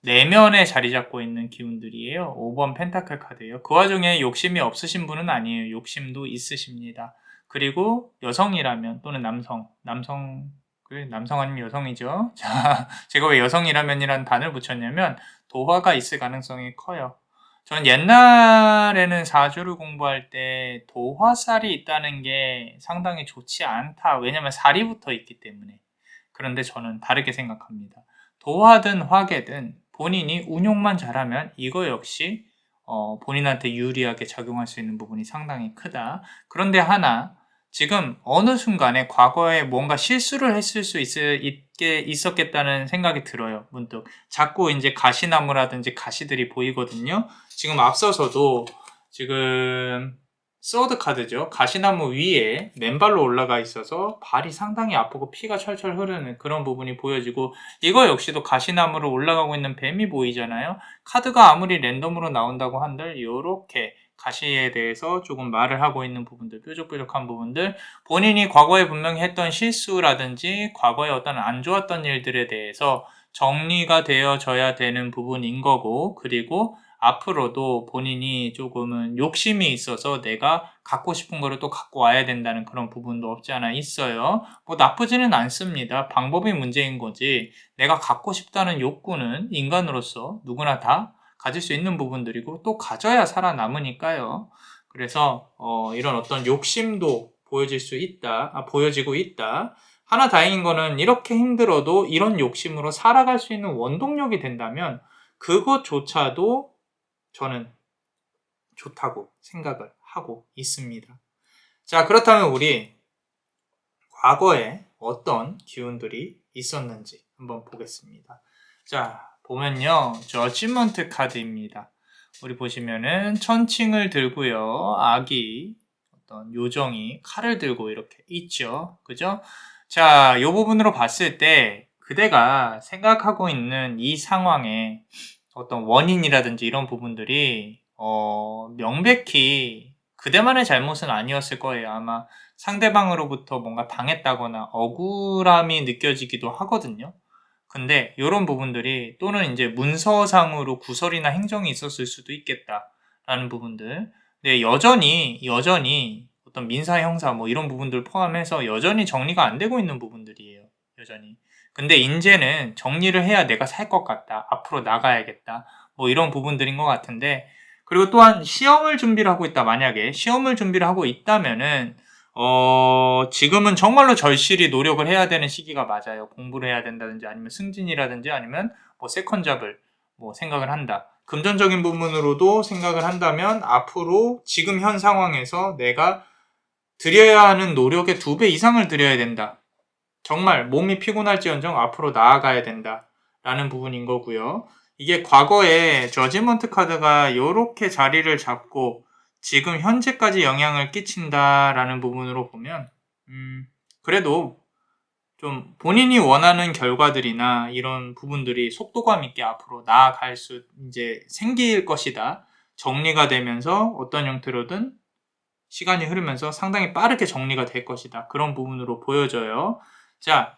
내면에 자리 잡고 있는 기운들이에요. 5번 펜타클 카드예요. 그 와중에 욕심이 없으신 분은 아니에요. 욕심도 있으십니다. 그리고 여성이라면, 또는 남성 아니면 여성이죠. 자, 제가 왜 여성이라면이라는 단을 붙였냐면 도화가 있을 가능성이 커요. 저는 옛날에는 사주를 공부할 때 도화살이 있다는 게 상당히 좋지 않다. 왜냐면 살이 붙어 있기 때문에. 그런데 저는 다르게 생각합니다. 도화든 화계든 본인이 운용만 잘하면 이거 역시 본인한테 유리하게 작용할 수 있는 부분이 상당히 크다. 그런데 하나, 지금 어느 순간에 과거에 뭔가 실수를 했을 수 있었겠다는 생각이 들어요. 문득. 자꾸 이제 가시나무라든지 가시들이 보이거든요. 지금 앞서서도 지금 소드 카드죠. 가시나무 위에 맨발로 올라가 있어서 발이 상당히 아프고 피가 철철 흐르는 그런 부분이 보여지고, 이거 역시도 가시나무로 올라가고 있는 뱀이 보이잖아요. 카드가 아무리 랜덤으로 나온다고 한들 이렇게 가시에 대해서 조금 말을 하고 있는 부분들, 뾰족뾰족한 부분들, 본인이 과거에 분명히 했던 실수라든지 과거에 어떤 안 좋았던 일들에 대해서 정리가 되어져야 되는 부분인 거고, 그리고 앞으로도 본인이 조금은 욕심이 있어서 내가 갖고 싶은 거를 또 갖고 와야 된다는 그런 부분도 없지 않아 있어요. 뭐 나쁘지는 않습니다. 방법이 문제인 거지, 내가 갖고 싶다는 욕구는 인간으로서 누구나 다 가질 수 있는 부분들이고 또 가져야 살아남으니까요. 그래서 이런 어떤 욕심도 보여지고 있다. 하나 다행인 거는 이렇게 힘들어도 이런 욕심으로 살아갈 수 있는 원동력이 된다면 그것조차도 저는 좋다고 생각을 하고 있습니다. 자, 그렇다면 우리 과거에 어떤 기운들이 있었는지 한번 보겠습니다. 자, 보면요, 저지먼트 카드입니다. 우리 보시면은 천칭을 들고요, 아기 어떤 요정이 칼을 들고 이렇게 있죠. 그죠? 자, 이 부분으로 봤을 때 그대가 생각하고 있는 이 상황에 어떤 원인이라든지 이런 부분들이 명백히 그대만의 잘못은 아니었을 거예요. 아마 상대방으로부터 뭔가 당했다거나 억울함이 느껴지기도 하거든요. 근데 이런 부분들이 또는 이제 문서상으로 구설이나 행정이 있었을 수도 있겠다라는 부분들. 근데 여전히 어떤 민사 형사 뭐 이런 부분들 포함해서 여전히 정리가 안 되고 있는 부분들이에요. 여전히. 근데 이제는 정리를 해야 내가 살 것 같다. 앞으로 나가야겠다. 뭐 이런 부분들인 것 같은데, 그리고 또한 시험을 준비를 하고 있다. 만약에 시험을 준비를 하고 있다면은 지금은 정말로 절실히 노력을 해야 되는 시기가 맞아요. 공부를 해야 된다든지 아니면 승진이라든지 아니면 뭐 세컨잡을 뭐 생각을 한다. 금전적인 부분으로도 생각을 한다면 앞으로 지금 현 상황에서 내가 들여야 하는 노력의 2배 이상을 들여야 된다. 정말 몸이 피곤할지언정 앞으로 나아가야 된다. 라는 부분인 거고요. 이게 과거에 저지먼트 카드가 이렇게 자리를 잡고 지금 현재까지 영향을 끼친다라는 부분으로 보면 그래도 좀 본인이 원하는 결과들이나 이런 부분들이 속도감 있게 앞으로 나아갈 수 이제 생길 것이다. 정리가 되면서 어떤 형태로든 시간이 흐르면서 상당히 빠르게 정리가 될 것이다. 그런 부분으로 보여져요. 자,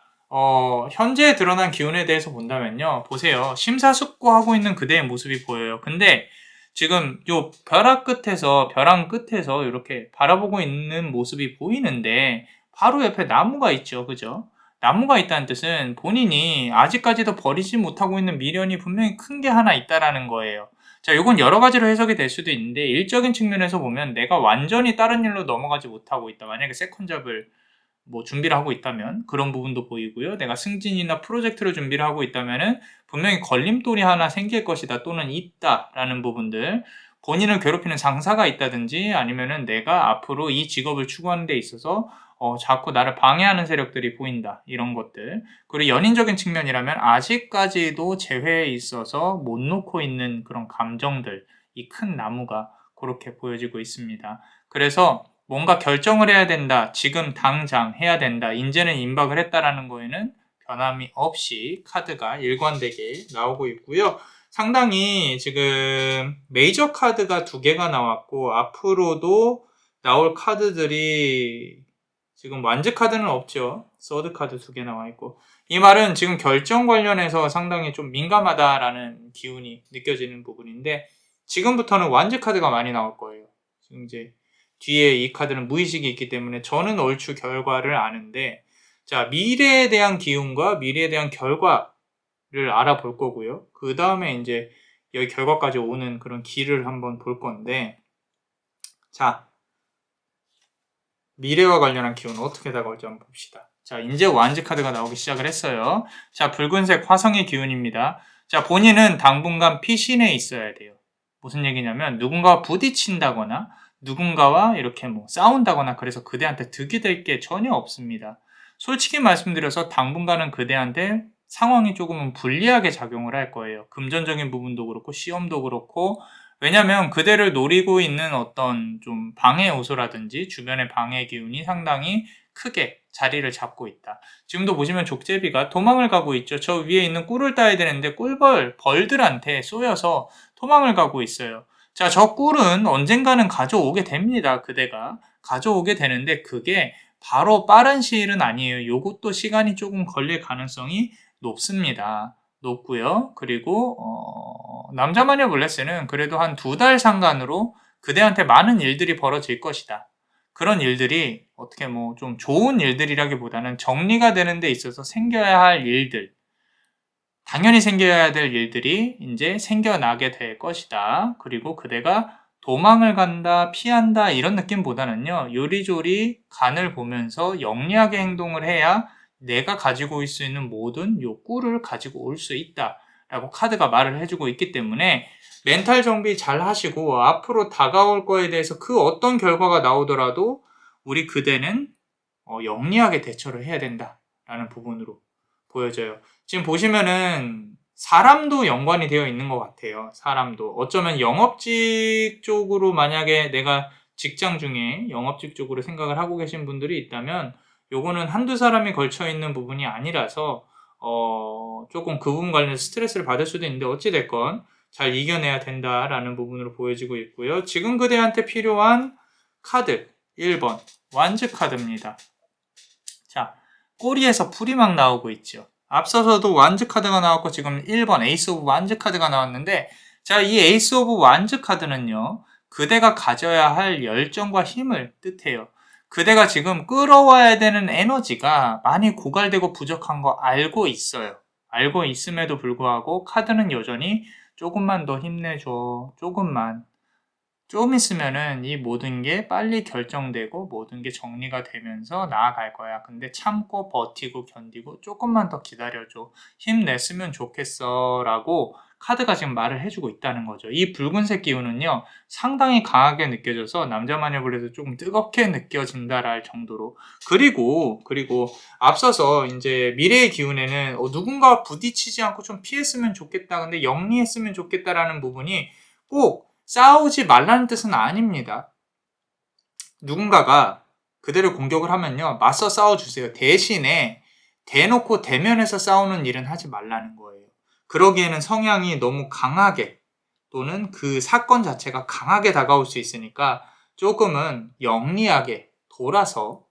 현재 드러난 기운에 대해서 본다면요. 보세요. 심사숙고하고 있는 그대의 모습이 보여요. 근데 지금 요 벼랑 끝에서 이렇게 바라보고 있는 모습이 보이는데 바로 옆에 나무가 있죠. 그죠? 나무가 있다는 뜻은 본인이 아직까지도 버리지 못하고 있는 미련이 분명히 큰 게 하나 있다라는 거예요. 자, 이건 여러 가지로 해석이 될 수도 있는데 일적인 측면에서 보면 내가 완전히 다른 일로 넘어가지 못하고 있다. 만약에 세컨잡을 뭐 준비를 하고 있다면 그런 부분도 보이고요. 내가 승진이나 프로젝트를 준비를 하고 있다면은 분명히 걸림돌이 하나 생길 것이다 또는 있다라는 부분들, 본인을 괴롭히는 상사가 있다든지 아니면은 내가 앞으로 이 직업을 추구하는 데 있어서 자꾸 나를 방해하는 세력들이 보인다. 이런 것들. 그리고 연인적인 측면이라면 아직까지도 재회에 있어서 못 놓고 있는 그런 감정들, 이 큰 나무가 그렇게 보여지고 있습니다. 그래서 뭔가 결정을 해야 된다. 지금 당장 해야 된다. 이제는 임박을 했다라는 거에는 변함이 없이 카드가 일관되게 나오고 있고요. 상당히 지금 메이저 카드가 2개가 나왔고 앞으로도 나올 카드들이 지금 완즈 카드는 없죠. 서드 카드 2개 나와 있고, 이 말은 지금 결정 관련해서 상당히 좀 민감하다라는 기운이 느껴지는 부분인데 지금부터는 완즈 카드가 많이 나올 거예요. 지금 이제 뒤에 이 카드는 무의식이 있기 때문에 저는 얼추 결과를 아는데, 자, 미래에 대한 기운과 미래에 대한 결과를 알아볼 거고요. 그 다음에 이제 여기 결과까지 오는 그런 길을 한번 볼 건데, 자, 미래와 관련한 기운은 어떻게 다가올지 한번 봅시다. 자, 이제 완즈 카드가 나오기 시작을 했어요. 자, 붉은색 화성의 기운입니다. 자, 본인은 당분간 피신에 있어야 돼요. 무슨 얘기냐면 누군가와 부딪힌다거나 누군가와 이렇게 뭐 싸운다거나 그래서 그대한테 득이 될 게 전혀 없습니다. 솔직히 말씀드려서 당분간은 그대한테 상황이 조금은 불리하게 작용을 할 거예요. 금전적인 부분도 그렇고 시험도 그렇고, 왜냐면 그대를 노리고 있는 어떤 좀 방해 요소라든지 주변의 방해 기운이 상당히 크게 자리를 잡고 있다. 지금도 보시면 족제비가 도망을 가고 있죠. 저 위에 있는 꿀을 따야 되는데 벌들한테 쏘여서 도망을 가고 있어요. 자, 저 꿀은 언젠가는 가져오게 됩니다. 그대가 가져오게 되는데 그게 바로 빠른 시일은 아니에요. 요것도 시간이 조금 걸릴 가능성이 높습니다. 높고요. 그리고 남자마녀 블레스는 그래도 한 2달 상간으로 그대한테 많은 일들이 벌어질 것이다. 그런 일들이 어떻게 뭐 좀 좋은 일들이라기보다는 정리가 되는 데 있어서 생겨야 할 일들, 당연히 생겨야 될 일들이 이제 생겨나게 될 것이다. 그리고 그대가 도망을 간다, 피한다 이런 느낌보다는요, 요리조리 간을 보면서 영리하게 행동을 해야 내가 가지고 올 수 있는 모든 욕구를 가지고 올 수 있다 라고 카드가 말을 해주고 있기 때문에 멘탈 정비 잘 하시고 앞으로 다가올 거에 대해서 그 어떤 결과가 나오더라도 우리 그대는 영리하게 대처를 해야 된다라는 부분으로 보여져요. 지금 보시면은 사람도 연관이 되어 있는 것 같아요. 사람도. 어쩌면 영업직 쪽으로 만약에 내가 직장 중에 영업직 쪽으로 생각을 하고 계신 분들이 있다면 요거는 한두 사람이 걸쳐 있는 부분이 아니라서 조금 그 부분 관련해서 스트레스를 받을 수도 있는데 어찌됐건 잘 이겨내야 된다라는 부분으로 보여지고 있고요. 지금 그대한테 필요한 카드 1번 완즈 카드입니다. 자, 꼬리에서 풀이 막 나오고 있죠. 앞서서도 완즈 카드가 나왔고 지금 1번 에이스 오브 완즈 카드가 나왔는데, 자, 이 에이스 오브 완즈 카드는요, 그대가 가져야 할 열정과 힘을 뜻해요. 그대가 지금 끌어와야 되는 에너지가 많이 고갈되고 부족한 거 알고 있어요. 알고 있음에도 불구하고 카드는 여전히 조금만 더 힘내줘. 조금만. 좀 있으면은 이 모든 게 빨리 결정되고 모든 게 정리가 되면서 나아갈 거야. 근데 참고 버티고 견디고 조금만 더 기다려줘. 힘냈으면 좋겠어. 라고 카드가 지금 말을 해주고 있다는 거죠. 이 붉은색 기운은요, 상당히 강하게 느껴져서 남자 마녀블에서 조금 뜨겁게 느껴진다랄 정도로. 그리고 앞서서 이제 미래의 기운에는 누군가와 부딪히지 않고 좀 피했으면 좋겠다. 근데 영리했으면 좋겠다라는 부분이 꼭 싸우지 말라는 뜻은 아닙니다. 누군가가 그대를 공격을 하면요, 맞서 싸워주세요. 대신에 대놓고 대면해서 싸우는 일은 하지 말라는 거예요. 그러기에는 성향이 너무 강하게 또는 그 사건 자체가 강하게 다가올 수 있으니까 조금은 영리하게 돌아서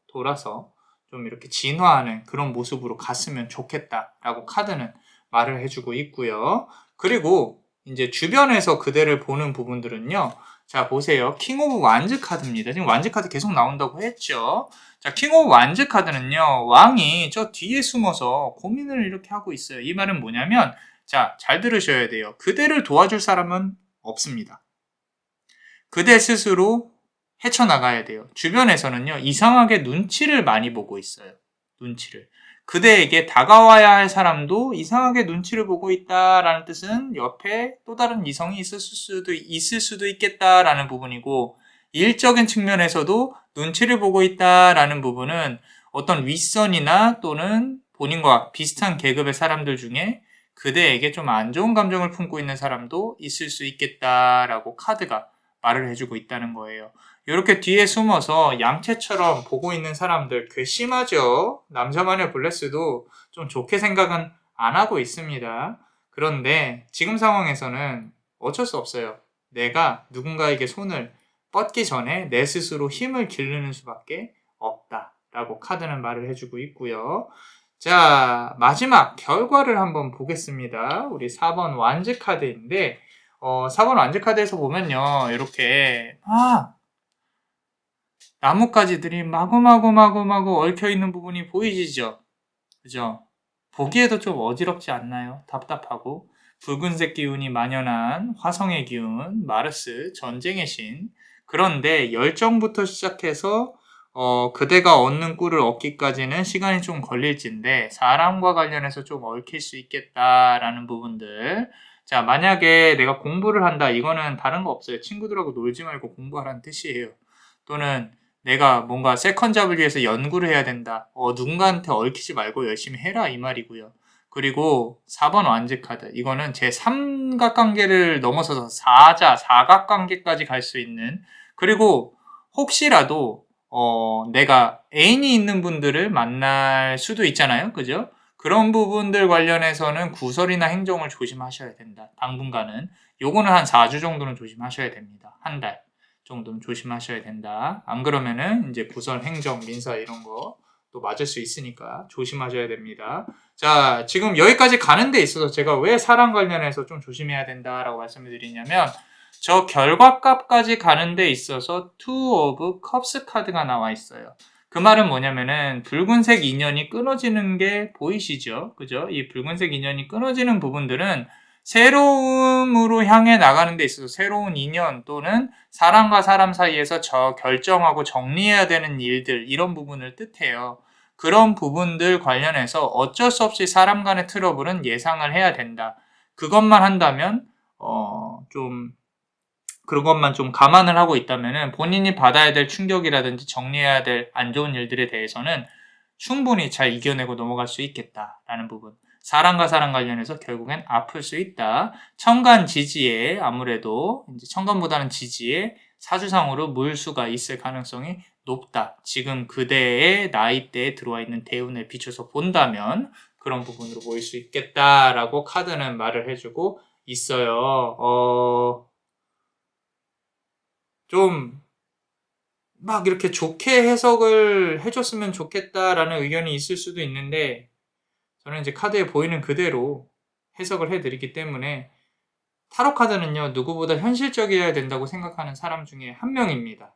좀 이렇게 진화하는 그런 모습으로 갔으면 좋겠다라고 카드는 말을 해주고 있고요. 그리고 이제 주변에서 그대를 보는 부분들은요, 자, 보세요. 킹 오브 완즈 카드입니다. 지금 완즈 카드 계속 나온다고 했죠. 자, 킹 오브 완즈 카드는요, 왕이 저 뒤에 숨어서 고민을 이렇게 하고 있어요. 이 말은 뭐냐면, 자, 잘 들으셔야 돼요. 그대를 도와줄 사람은 없습니다. 그대 스스로 헤쳐나가야 돼요. 주변에서는요, 이상하게 눈치를 많이 보고 있어요. 눈치를. 그대에게 다가와야 할 사람도 이상하게 눈치를 보고 있다라는 뜻은 옆에 또 다른 이성이 있을 수도 있겠다라는 부분이고, 일적인 측면에서도 눈치를 보고 있다라는 부분은 어떤 윗선이나 또는 본인과 비슷한 계급의 사람들 중에 그대에게 좀 안 좋은 감정을 품고 있는 사람도 있을 수 있겠다라고 카드가 말을 해주고 있다는 거예요. 이렇게 뒤에 숨어서 얌체처럼 보고 있는 사람들 괘씸하죠. 남자만의 블레스도 좀 좋게 생각은 안 하고 있습니다. 그런데 지금 상황에서는 어쩔 수 없어요. 내가 누군가에게 손을 뻗기 전에 내 스스로 힘을 기르는 수밖에 없다라고 카드는 말을 해주고 있고요. 자, 마지막 결과를 한번 보겠습니다. 우리 4번 완즈 카드인데 4번 완즈 카드에서 보면요, 이렇게 나뭇가지들이 마구마구 얽혀있는 부분이 보이시죠? 그죠? 보기에도 좀 어지럽지 않나요? 답답하고. 붉은색 기운이 만연한 화성의 기운, 마르스, 전쟁의 신. 그런데 열정부터 시작해서 그대가 얻는 꿀을 얻기까지는 시간이 좀 걸릴진데 사람과 관련해서 좀 얽힐 수 있겠다라는 부분들. 자, 만약에 내가 공부를 한다, 이거는 다른 거 없어요. 친구들하고 놀지 말고 공부하라는 뜻이에요. 또는 내가 뭔가 세컨 잡을 위해서 연구를 해야 된다. 누군가한테 얽히지 말고 열심히 해라, 이 말이고요. 그리고 4번 완즈 카드. 이거는 제 삼각관계를 넘어서서 사각관계까지 갈 수 있는, 그리고 혹시라도 내가 애인이 있는 분들을 만날 수도 있잖아요. 그죠? 그런 부분들 관련해서는 구설이나 행정을 조심하셔야 된다. 당분간은. 요거는 한 4주 정도는 조심하셔야 됩니다. 한 달 정도는 조심하셔야 된다. 안 그러면은 이제 구설, 행정, 민사 이런 거 또 맞을 수 있으니까 조심하셔야 됩니다. 자, 지금 여기까지 가는 데 있어서 제가 왜 사람 관련해서 좀 조심해야 된다라고 말씀을 드리냐면, 저 결과값까지 가는 데 있어서 Two of Cups 카드가 나와 있어요. 그 말은 뭐냐면은 붉은색 인연이 끊어지는 게 보이시죠? 그죠? 이 붉은색 인연이 끊어지는 부분들은 새로움으로 향해 나가는 데 있어서 새로운 인연 또는 사람과 사람 사이에서 결정하고 정리해야 되는 일들, 이런 부분을 뜻해요. 그런 부분들 관련해서 어쩔 수 없이 사람 간의 트러블은 예상을 해야 된다. 그것만 한다면 그것만 좀 감안을 하고 있다면은 본인이 받아야 될 충격이라든지 정리해야 될 안 좋은 일들에 대해서는 충분히 잘 이겨내고 넘어갈 수 있겠다라는 부분. 사람과 사람 관련해서 결국엔 아플 수 있다. 천간 지지에 아무래도 이제 천간보다는 지지에 사주상으로 물수가 있을 가능성이 높다. 지금 그대의 나이대에 들어와 있는 대운에 비춰서 본다면 그런 부분으로 보일 수 있겠다라고 카드는 말을 해주고 있어요. 좀 막 이렇게 좋게 해석을 해줬으면 좋겠다라는 의견이 있을 수도 있는데 저는 이제 카드에 보이는 그대로 해석을 해드리기 때문에 타로 카드는요 누구보다 현실적이어야 된다고 생각하는 사람 중에 한 명입니다.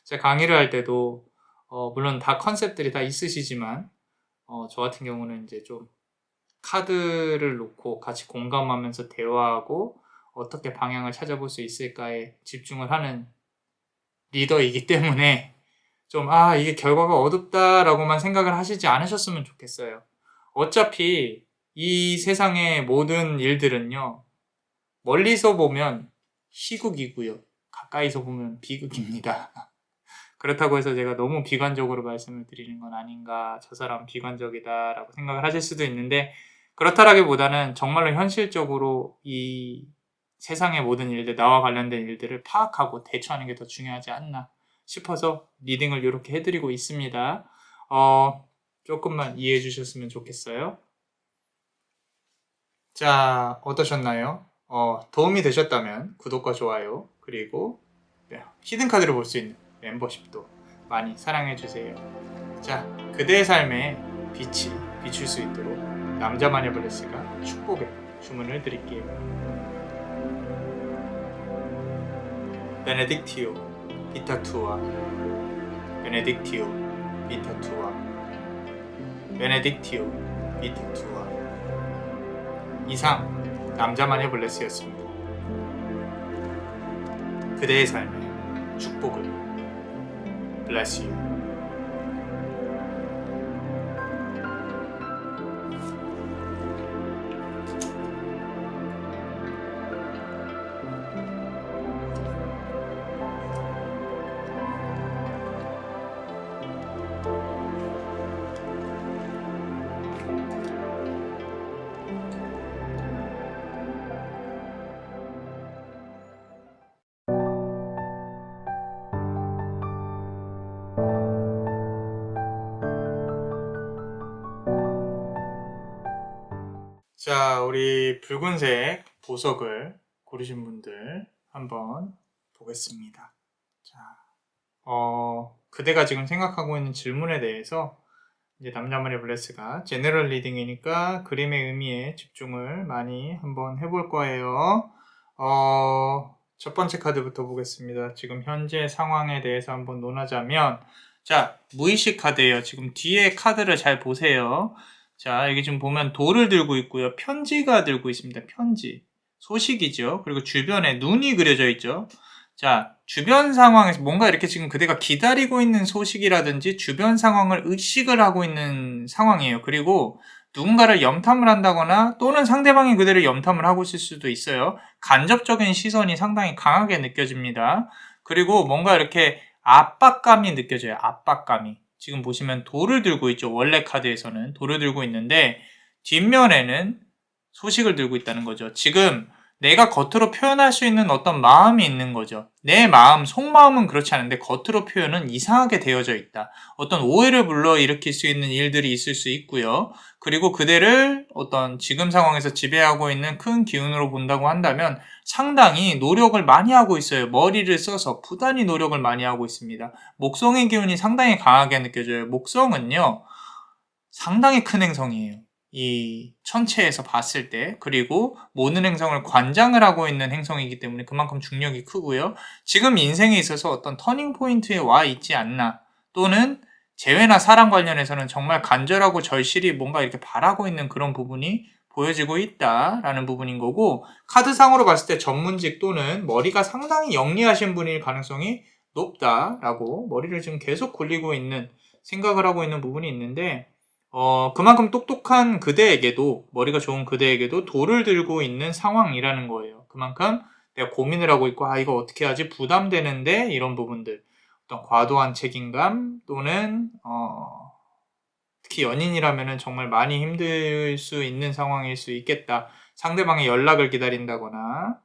제가 강의를 할 때도 물론 다 컨셉들이 다 있으시지만 저 같은 경우는 이제 좀 카드를 놓고 같이 공감하면서 대화하고 어떻게 방향을 찾아볼 수 있을까에 집중을 하는 리더이기 때문에 좀 이게 결과가 어둡다라고만 생각을 하시지 않으셨으면 좋겠어요. 어차피 이 세상의 모든 일들은요 멀리서 보면 희극이고요 가까이서 보면 비극입니다. 그렇다고 해서 제가 너무 비관적으로 말씀을 드리는 건 아닌가, 저 사람 비관적이다 라고 생각을 하실 수도 있는데 그렇다라기보다는 정말로 현실적으로 이 세상의 모든 일들, 나와 관련된 일들을 파악하고 대처하는 게 더 중요하지 않나 싶어서 리딩을 이렇게 해드리고 있습니다. 조금만 이해해 주셨으면 좋겠어요. 자, 어떠셨나요? 도움이 되셨다면 구독과 좋아요, 그리고 히든카드를 볼 수 있는 멤버십도 많이 사랑해주세요. 자, 그대의 삶에 빛이 비출 수 있도록 남자마녀 블레스가 축복의 주문을 드릴게요. 베네딕티오 비타투아, 베네딕티오 비타투아, 베네딕티오 비타투아. 이상 남자마녀 블레스였습니다. 그대의 삶에 축복을. Bless you. 자, 우리 붉은색 보석을 고르신 분들 한번 보겠습니다. 자, 그대가 지금 생각하고 있는 질문에 대해서 이제 남자마녀 블레스가 제너럴 리딩이니까 그림의 의미에 집중을 많이 한번 해볼 거예요. 첫 번째 카드부터 보겠습니다. 지금 현재 상황에 대해서 한번 논하자면, 자, 무의식 카드예요. 지금 뒤에 카드를 잘 보세요. 자, 여기 지금 보면 돌을 들고 있고요. 편지가 들고 있습니다. 편지. 소식이죠. 그리고 주변에 눈이 그려져 있죠. 자, 주변 상황에서 뭔가 이렇게 지금 그대가 기다리고 있는 소식이라든지 주변 상황을 의식을 하고 있는 상황이에요. 그리고 누군가를 염탐을 한다거나 또는 상대방이 그대를 염탐을 하고 있을 수도 있어요. 간접적인 시선이 상당히 강하게 느껴집니다. 그리고 뭔가 이렇게 압박감이 느껴져요. 압박감이. 지금 보시면 돌을 들고 있죠. 원래 카드에서는 돌을 들고 있는데 뒷면에는 소식을 들고 있다는 거죠. 지금 내가 겉으로 표현할 수 있는 어떤 마음이 있는 거죠. 내 마음, 속마음은 그렇지 않은데 겉으로 표현은 이상하게 되어져 있다. 어떤 오해를 불러일으킬 수 있는 일들이 있을 수 있고요. 그리고 그대를 어떤 지금 상황에서 지배하고 있는 큰 기운으로 본다고 한다면 상당히 노력을 많이 하고 있어요. 머리를 써서 부단히 노력을 많이 하고 있습니다. 목성의 기운이 상당히 강하게 느껴져요. 목성은요, 상당히 큰 행성이에요. 이 천체에서 봤을 때. 그리고 모든 행성을 관장을 하고 있는 행성이기 때문에 그만큼 중력이 크고요. 지금 인생에 있어서 어떤 터닝 포인트에 와 있지 않나, 또는 재회나 사랑 관련해서는 정말 간절하고 절실히 뭔가 이렇게 바라고 있는 그런 부분이 보여지고 있다라는 부분인 거고, 카드상으로 봤을 때 전문직 또는 머리가 상당히 영리하신 분일 가능성이 높다라고 머리를 지금 계속 굴리고 있는, 생각을 하고 있는 부분이 있는데, 그만큼 똑똑한 그대에게도, 머리가 좋은 그대에게도 돌을 들고 있는 상황이라는 거예요. 그만큼 내가 고민을 하고 있고, 이거 어떻게 하지? 부담되는데, 이런 부분들. 어떤 과도한 책임감, 또는, 특히 연인이라면 정말 많이 힘들 수 있는 상황일 수 있겠다. 상대방의 연락을 기다린다거나,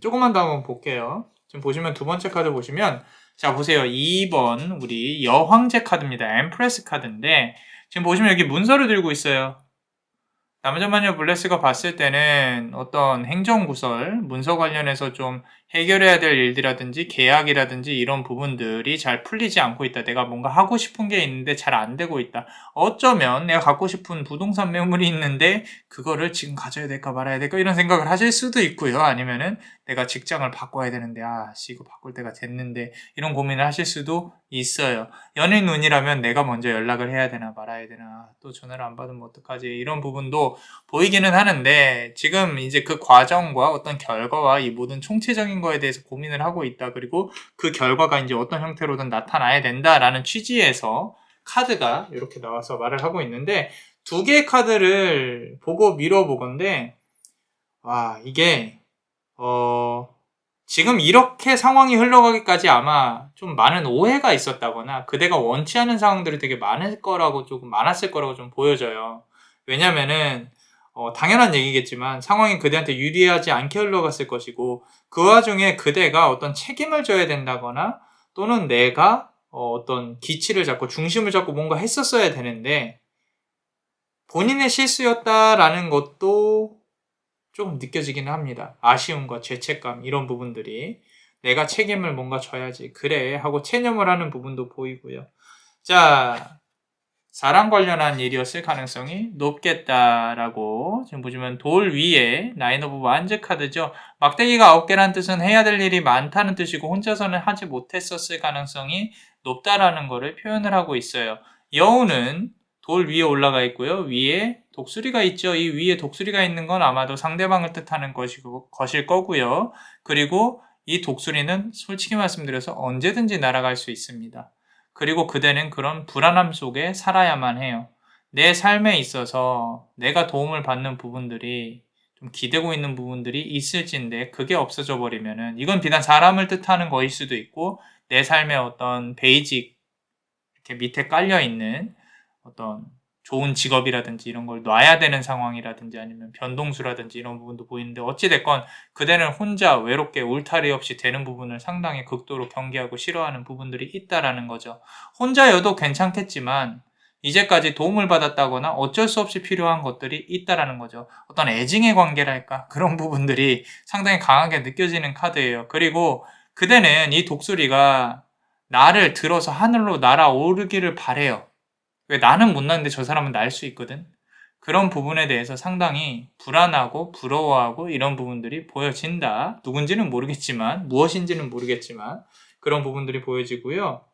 조금만 더 한번 볼게요. 지금 보시면 두 번째 카드 보시면 자 보세요. 2번 우리 여황제 카드입니다. 엠프레스 카드인데 지금 보시면 여기 문서를 들고 있어요. 남자마녀 블레스가 봤을 때는 어떤 행정구설, 문서 관련해서 좀 해결해야 될 일이라든지 계약이라든지 이런 부분들이 잘 풀리지 않고 있다. 내가 뭔가 하고 싶은 게 있는데 잘 안 되고 있다. 어쩌면 내가 갖고 싶은 부동산 매물이 있는데 그거를 지금 가져야 될까 말아야 될까 이런 생각을 하실 수도 있고요. 아니면은 내가 직장을 바꿔야 되는데 이거 바꿀 때가 됐는데 이런 고민을 하실 수도 있어요. 연인 운이라면 내가 먼저 연락을 해야 되나 말아야 되나 또 전화를 안 받으면 어떡하지 이런 부분도 보이기는 하는데 지금 이제 그 과정과 어떤 결과와 이 모든 총체적인 거에 대해서 고민을 하고 있다. 그리고 그 결과가 이제 어떤 형태로든 나타나야 된다라는 취지에서 카드가 이렇게 나와서 말을 하고 있는데 두 개의 카드를 보고 미뤄보건데 이게 지금 이렇게 상황이 흘러가기까지 아마 좀 많은 오해가 있었다거나 그대가 원치 않은 상황들이 되게 많았을 거라고 좀 보여져요. 왜냐면은 당연한 얘기겠지만 상황이 그대한테 유리하지 않게 흘러갔을 것이고 그 와중에 그대가 어떤 책임을 져야 된다거나 또는 내가 어떤 기치를 잡고 중심을 잡고 뭔가 했었어야 되는데 본인의 실수였다라는 것도 좀 느껴지기는 합니다. 아쉬움과 죄책감 이런 부분들이 내가 책임을 뭔가 져야지 그래 하고 체념을 하는 부분도 보이고요. 자, 사랑 관련한 일이었을 가능성이 높겠다라고 지금 보시면 돌 위에 나인 오브 완즈 카드죠. 막대기가 9개라는 뜻은 해야 될 일이 많다는 뜻이고 혼자서는 하지 못했었을 가능성이 높다라는 것을 표현을 하고 있어요. 여우는 돌 위에 올라가 있고요. 위에 독수리가 있죠. 이 위에 독수리가 있는 건 아마도 상대방을 뜻하는 것일 거고요. 그리고 이 독수리는 솔직히 말씀드려서 언제든지 날아갈 수 있습니다. 그리고 그대는 그런 불안함 속에 살아야만 해요. 내 삶에 있어서 내가 도움을 받는 부분들이 좀 기대고 있는 부분들이 있을진데 그게 없어져 버리면은 이건 비단 사람을 뜻하는 거일 수도 있고 내 삶의 어떤 베이직 이렇게 밑에 깔려 있는 어떤 좋은 직업이라든지 이런 걸 놔야 되는 상황이라든지 아니면 변동수라든지 이런 부분도 보이는데 어찌됐건 그대는 혼자 외롭게 울타리 없이 되는 부분을 상당히 극도로 경계하고 싫어하는 부분들이 있다라는 거죠. 혼자여도 괜찮겠지만 이제까지 도움을 받았다거나 어쩔 수 없이 필요한 것들이 있다라는 거죠. 어떤 애증의 관계랄까 그런 부분들이 상당히 강하게 느껴지는 카드예요. 그리고 그대는 이 독수리가 나를 들어서 하늘로 날아오르기를 바래요. 왜 나는 못 나는데 저 사람은 날 수 있거든? 그런 부분에 대해서 상당히 불안하고 부러워하고 이런 부분들이 보여진다. 누군지는 모르겠지만, 무엇인지는 모르겠지만, 그런 부분들이 보여지고요.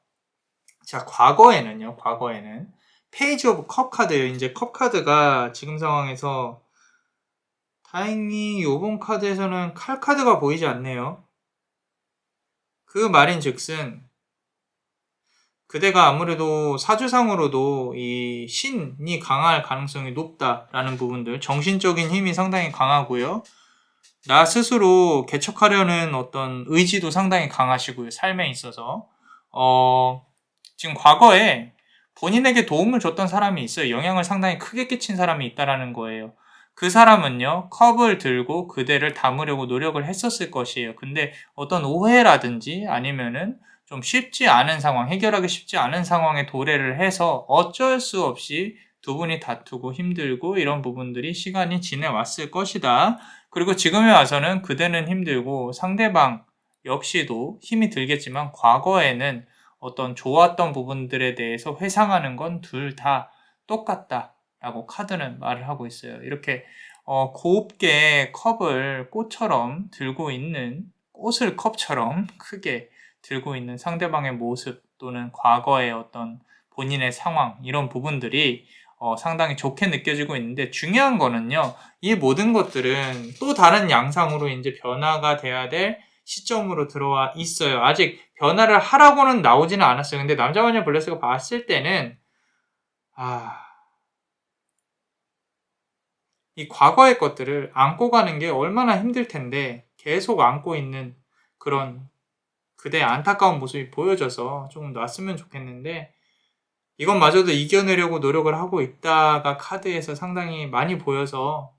자, 과거에는 페이지 오브 컵 카드예요. 이제 컵 카드가 지금 상황에서 다행히 이번 카드에서는 칼 카드가 보이지 않네요. 그 말인 즉슨 그대가 아무래도 사주상으로도 이 신이 강할 가능성이 높다라는 부분들, 정신적인 힘이 상당히 강하고요. 나 스스로 개척하려는 어떤 의지도 상당히 강하시고요. 삶에 있어서. 지금 과거에 본인에게 도움을 줬던 사람이 있어요. 영향을 상당히 크게 끼친 사람이 있다라는 거예요. 그 사람은요, 컵을 들고 그대를 담으려고 노력을 했었을 것이에요. 근데 어떤 오해라든지 아니면은 좀 쉽지 않은 상황, 해결하기 쉽지 않은 상황에 도래를 해서 어쩔 수 없이 두 분이 다투고 힘들고 이런 부분들이 시간이 지내왔을 것이다. 그리고 지금에 와서는 그대는 힘들고 상대방 역시도 힘이 들겠지만 과거에는 어떤 좋았던 부분들에 대해서 회상하는 건 둘 다 똑같다라고 카드는 말을 하고 있어요. 이렇게 곱게 컵을 꽃처럼 들고 있는 꽃을 컵처럼 크게 들고 있는 상대방의 모습 또는 과거의 어떤 본인의 상황 이런 부분들이 상당히 좋게 느껴지고 있는데 중요한 거는요. 이 모든 것들은 또 다른 양상으로 이제 변화가 돼야 될 시점으로 들어와 있어요. 아직 변화를 하라고는 나오지는 않았어요. 근데 남자마녀 블레스가 봤을 때는 이 과거의 것들을 안고 가는 게 얼마나 힘들 텐데 계속 안고 있는 그런 그대의 안타까운 모습이 보여져서 조금 놨으면 좋겠는데 이것마저도 이겨내려고 노력을 하고 있다가 카드에서 상당히 많이 보여서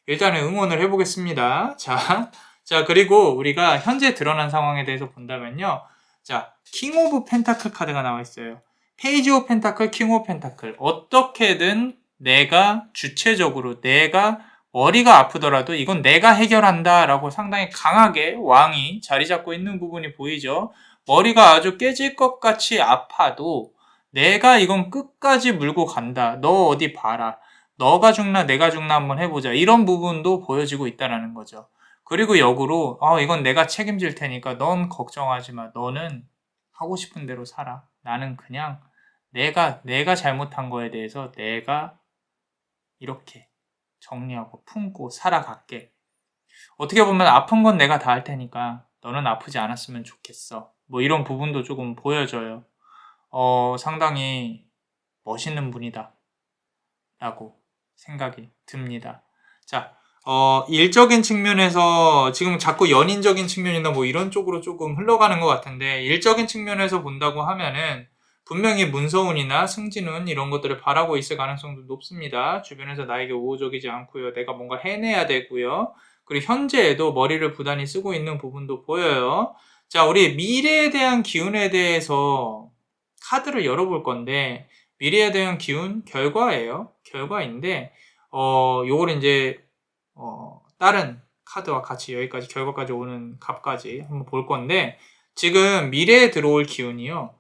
일단은 응원을 해보겠습니다. 자, 자, 그리고 우리가 현재 드러난 상황에 대해서 본다면요. 자, 킹 오브 펜타클 카드가 나와 있어요. 페이지 오브 펜타클, 킹 오브 펜타클. 어떻게든 내가 주체적으로 내가 머리가 아프더라도 이건 내가 해결한다 라고 상당히 강하게 왕이 자리 잡고 있는 부분이 보이죠. 머리가 아주 깨질 것 같이 아파도 내가 이건 끝까지 물고 간다. 너 어디 봐라. 너가 죽나 내가 죽나 한번 해보자. 이런 부분도 보여지고 있다는 거죠. 그리고 역으로 이건 내가 책임질 테니까 넌 걱정하지 마. 너는 하고 싶은 대로 살아. 나는 그냥 내가 잘못한 거에 대해서 내가 이렇게 정리하고 품고 살아갈게. 어떻게 보면 아픈 건 내가 다 할 테니까 너는 아프지 않았으면 좋겠어. 뭐 이런 부분도 조금 보여져요. 상당히 멋있는 분이다 라고 생각이 듭니다. 자, 일적인 측면에서 지금 자꾸 연인적인 측면이나 뭐 이런 쪽으로 조금 흘러가는 것 같은데, 일적인 측면에서 본다고 하면은 분명히 문서운이나 승진운 이런 것들을 바라고 있을 가능성도 높습니다. 주변에서 나에게 우호적이지 않고요. 내가 뭔가 해내야 되고요. 그리고 현재에도 머리를 부단히 쓰고 있는 부분도 보여요. 자, 우리 미래에 대한 기운에 대해서 카드를 열어볼 건데, 미래에 대한 기운 결과예요. 결과인데 요걸 이제 다른 카드와 같이 여기까지 결과까지 오는 값까지 한번 볼 건데, 지금 미래에 들어올 기운이요.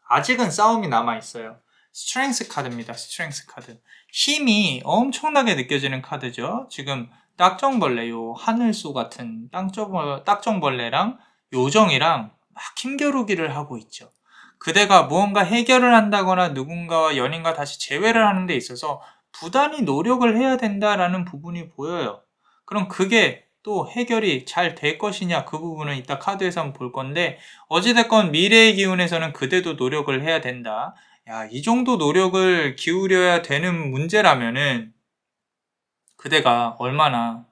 아직은 싸움이 남아 있어요. 스트렝스 카드입니다. 스트렝스 카드. 힘이 엄청나게 느껴지는 카드죠. 지금 딱정벌레, 요 하늘소 같은 딱정벌레랑 요정이랑 막 힘겨루기를 하고 있죠. 그대가 무언가 해결을 한다거나 누군가와 연인과 다시 재회를 하는 데 있어서 부단히 노력을 해야 된다라는 부분이 보여요. 그럼 그게 또 해결이 잘 될 것이냐, 그 부분은 이따 카드에서 한번 볼 건데, 어찌됐건 미래의 기운에서는 그대도 노력을 해야 된다. 야, 이 정도 노력을 기울여야 되는 문제라면은 그대가 얼마나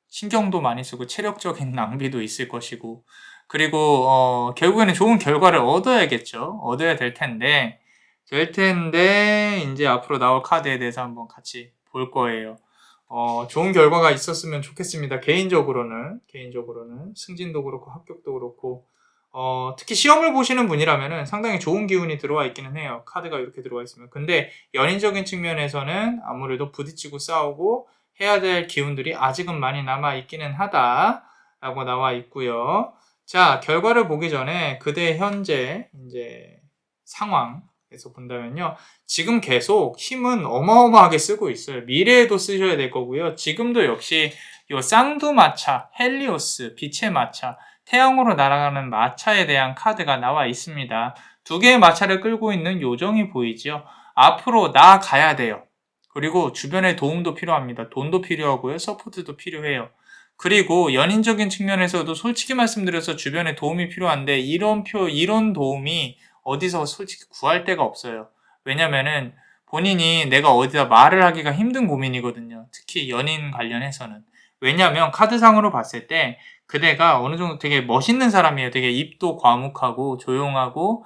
신경도 많이 쓰고 체력적인 낭비도 있을 것이고, 그리고 결국에는 좋은 결과를 얻어야겠죠. 얻어야 될 텐데 이제 앞으로 나올 카드에 대해서 한번 같이 볼 거예요. 좋은 결과가 있었으면 좋겠습니다. 개인적으로는 승진도 그렇고 합격도 그렇고, 특히 시험을 보시는 분이라면 상당히 좋은 기운이 들어와 있기는 해요. 카드가 이렇게 들어와 있으면. 근데 연인적인 측면에서는 아무래도 부딪히고 싸우고 해야 될 기운들이 아직은 많이 남아 있기는 하다라고 나와 있고요. 자, 결과를 보기 전에 그대 현재 이제 상황에서 본다면요. 지금 계속 힘은 어마어마하게 쓰고 있어요. 미래에도 쓰셔야 될 거고요. 지금도 역시 요 쌍두마차, 헬리오스, 빛의 마차, 태양으로 날아가는 마차에 대한 카드가 나와 있습니다. 두 개의 마차를 끌고 있는 요정이 보이죠. 앞으로 나아가야 돼요. 그리고 주변의 도움도 필요합니다. 돈도 필요하고요. 서포트도 필요해요. 그리고 연인적인 측면에서도 솔직히 말씀드려서 주변에 도움이 필요한데, 이런 도움이 어디서 솔직히 구할 데가 없어요. 왜냐면은 본인이 내가 어디다 말을 하기가 힘든 고민이거든요. 특히 연인 관련해서는. 왜냐면 카드상으로 봤을 때 그대가 어느 정도 되게 멋있는 사람이에요. 되게 입도 과묵하고 조용하고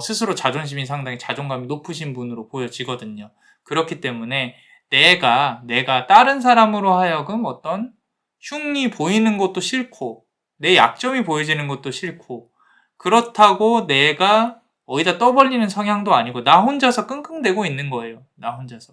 스스로 자존심이 상당히 자존감이 높으신 분으로 보여지거든요. 그렇기 때문에 내가 다른 사람으로 하여금 어떤 흉이 보이는 것도 싫고 내 약점이 보여지는 것도 싫고, 그렇다고 내가 어디다 떠벌리는 성향도 아니고 나 혼자서 끙끙대고 있는 거예요. 나 혼자서.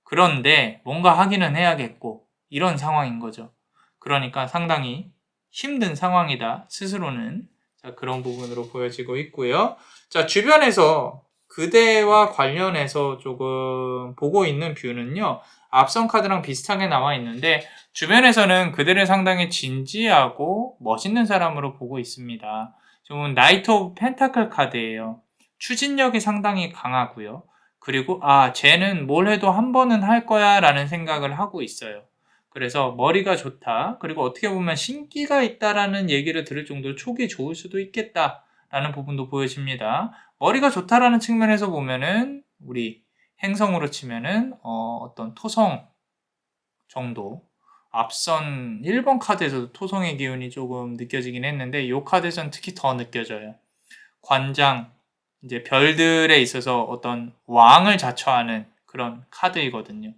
그런데 뭔가 하기는 해야겠고 이런 상황인 거죠. 그러니까 상당히 힘든 상황이다, 스스로는. 자, 그런 부분으로 보여지고 있고요. 자, 주변에서 그대와 관련해서 조금 보고 있는 뷰는요. 앞선 카드랑 비슷하게 나와 있는데, 주변에서는 그대를 상당히 진지하고 멋있는 사람으로 보고 있습니다. 좀 나이트 오브 펜타클 카드예요. 추진력이 상당히 강하고요. 그리고 쟤는 뭘 해도 한 번은 할 거야 라는 생각을 하고 있어요. 그래서 머리가 좋다, 그리고 어떻게 보면 신기가 있다라는 얘기를 들을 정도로 촉이 좋을 수도 있겠다라는 부분도 보여집니다. 머리가 좋다라는 측면에서 보면은 우리 행성으로 치면은 어떤 토성 정도, 앞선 1번 카드에서도 토성의 기운이 조금 느껴지긴 했는데 이 카드에서는 특히 더 느껴져요. 관장, 이제 별들에 있어서 어떤 왕을 자처하는 그런 카드이거든요.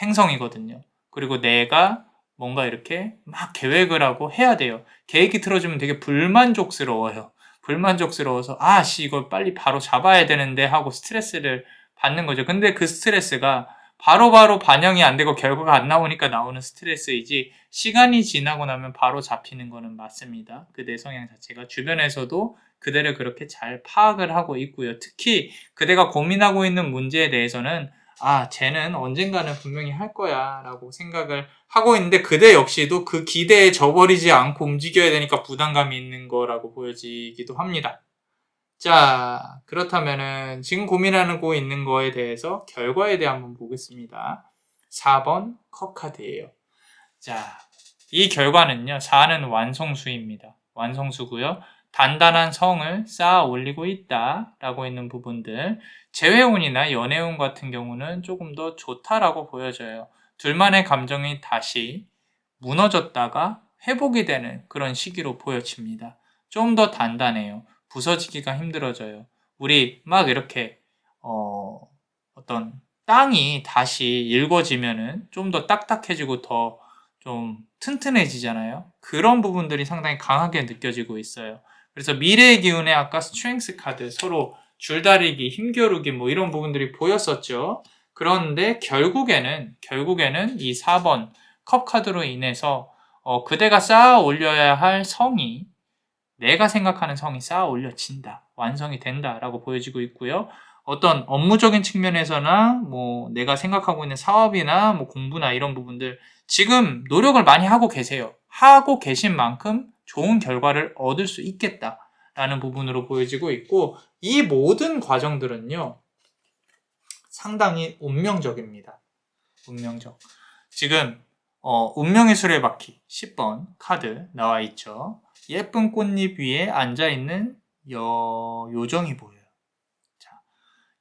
행성이거든요. 그리고 내가 뭔가 이렇게 막 계획을 하고 해야 돼요. 계획이 틀어지면 되게 불만족스러워요. 불만족스러워서 이걸 빨리 바로 잡아야 되는데 하고 스트레스를 받는 거죠. 근데 그 스트레스가 바로바로 반영이 안 되고 결과가 안 나오니까 나오는 스트레스이지, 시간이 지나고 나면 바로 잡히는 거는 맞습니다. 그대 성향 자체가 주변에서도 그대를 그렇게 잘 파악을 하고 있고요. 특히 그대가 고민하고 있는 문제에 대해서는 쟤는 언젠가는 분명히 할 거야 라고 생각을 하고 있는데, 그대 역시도 그 기대에 져버리지 않고 움직여야 되니까 부담감이 있는 거라고 보여지기도 합니다. 자, 그렇다면은 지금 고민하고 있는 거에 대해서 결과에 대해 한번 보겠습니다. 4번 컵 카드예요. 자, 이 결과는요, 4는 완성수입니다. 완성수고요. 단단한 성을 쌓아 올리고 있다 라고 있는 부분들, 재회운이나 연애운 같은 경우는 조금 더 좋다라고 보여져요. 둘만의 감정이 다시 무너졌다가 회복이 되는 그런 시기로 보여집니다. 좀 더 단단해요. 부서지기가 힘들어져요. 우리 막 이렇게 어떤 땅이 다시 일궈지면은 좀 더 딱딱해지고 더 좀 튼튼해지잖아요. 그런 부분들이 상당히 강하게 느껴지고 있어요. 그래서 미래의 기운에 아까 스트렝스 카드, 서로 줄다리기, 힘겨루기 뭐 이런 부분들이 보였었죠. 그런데 결국에는 이 4번 컵 카드로 인해서 그대가 쌓아 올려야 할 성이, 내가 생각하는 성이 쌓아 올려진다, 완성이 된다라고 보여지고 있고요. 어떤 업무적인 측면에서나 뭐 내가 생각하고 있는 사업이나 뭐 공부나 이런 부분들 지금 노력을 많이 하고 계세요. 하고 계신 만큼 좋은 결과를 얻을 수 있겠다라는 부분으로 보여지고 있고, 이 모든 과정들은요 상당히 운명적입니다. 운명적. 지금 운명의 수레바퀴 10번 카드 나와 있죠. 예쁜 꽃잎 위에 앉아있는 요정이 보여요. 자,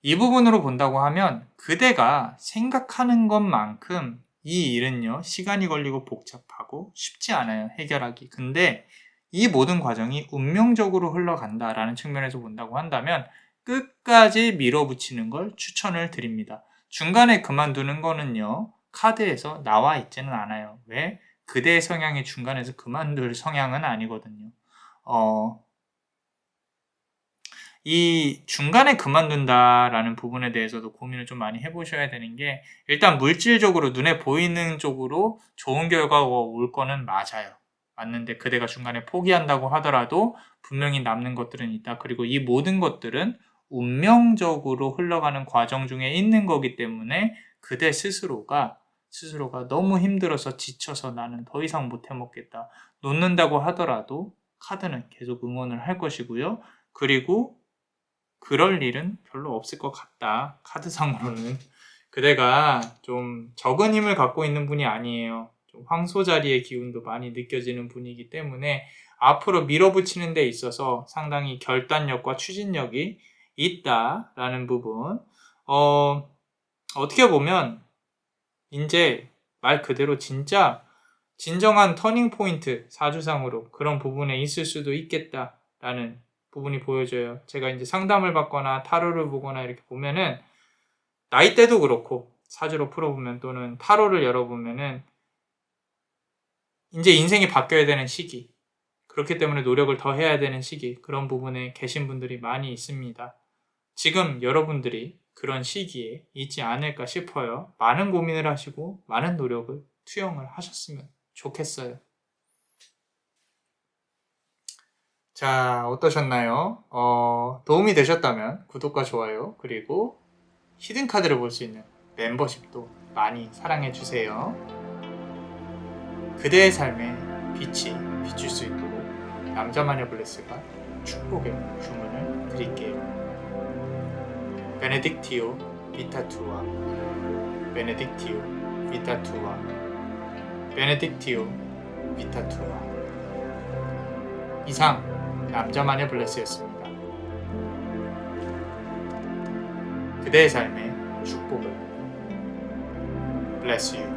이 부분으로 본다고 하면 그대가 생각하는 것만큼 이 일은요 시간이 걸리고 복잡하고 쉽지 않아요, 해결하기. 근데 이 모든 과정이 운명적으로 흘러간다라는 측면에서 본다고 한다면 끝까지 밀어붙이는 걸 추천을 드립니다. 중간에 그만두는 거는요 카드에서 나와 있지는 않아요. 왜? 그대의 성향이 중간에서 그만둘 성향은 아니거든요. 이 중간에 그만둔다라는 부분에 대해서도 고민을 좀 많이 해보셔야 되는 게, 일단 물질적으로 눈에 보이는 쪽으로 좋은 결과가 올 거는 맞아요. 맞는데 그대가 중간에 포기한다고 하더라도 분명히 남는 것들은 있다. 그리고 이 모든 것들은 운명적으로 흘러가는 과정 중에 있는 거기 때문에 그대 스스로가 너무 힘들어서 지쳐서 나는 더 이상 못 해먹겠다, 놓는다고 하더라도 카드는 계속 응원을 할 것이고요. 그리고 그럴 일은 별로 없을 것 같다. 카드상으로는 그대가 좀 적은 힘을 갖고 있는 분이 아니에요. 좀 황소자리의 기운도 많이 느껴지는 분이기 때문에 앞으로 밀어붙이는 데 있어서 상당히 결단력과 추진력이 있다라는 부분. 어떻게 보면 이제 말 그대로 진짜 진정한 터닝 포인트, 사주상으로 그런 부분에 있을 수도 있겠다라는 부분이 보여져요. 제가 이제 상담을 받거나 타로를 보거나 이렇게 보면은 나이대도 그렇고 사주로 풀어보면 또는 타로를 열어보면은 이제 인생이 바뀌어야 되는 시기, 그렇기 때문에 노력을 더 해야 되는 시기, 그런 부분에 계신 분들이 많이 있습니다. 지금 여러분들이 그런 시기에 있지 않을까 싶어요. 많은 고민을 하시고 많은 노력을 투영을 하셨으면 좋겠어요. 자, 어떠셨나요? 도움이 되셨다면 구독과 좋아요, 그리고 히든카드를 볼 수 있는 멤버십도 많이 사랑해주세요. 그대의 삶에 빛이 비출 수 있도록 남자마녀 블레스가 축복의 주문을 드릴게요. 베네딕티오 비타투아, 베네딕티오 비타투아, 베네딕티오 비타투아. 이상 남자마녀 블레스였습니다. 그대의 삶에 축복을. Bless you.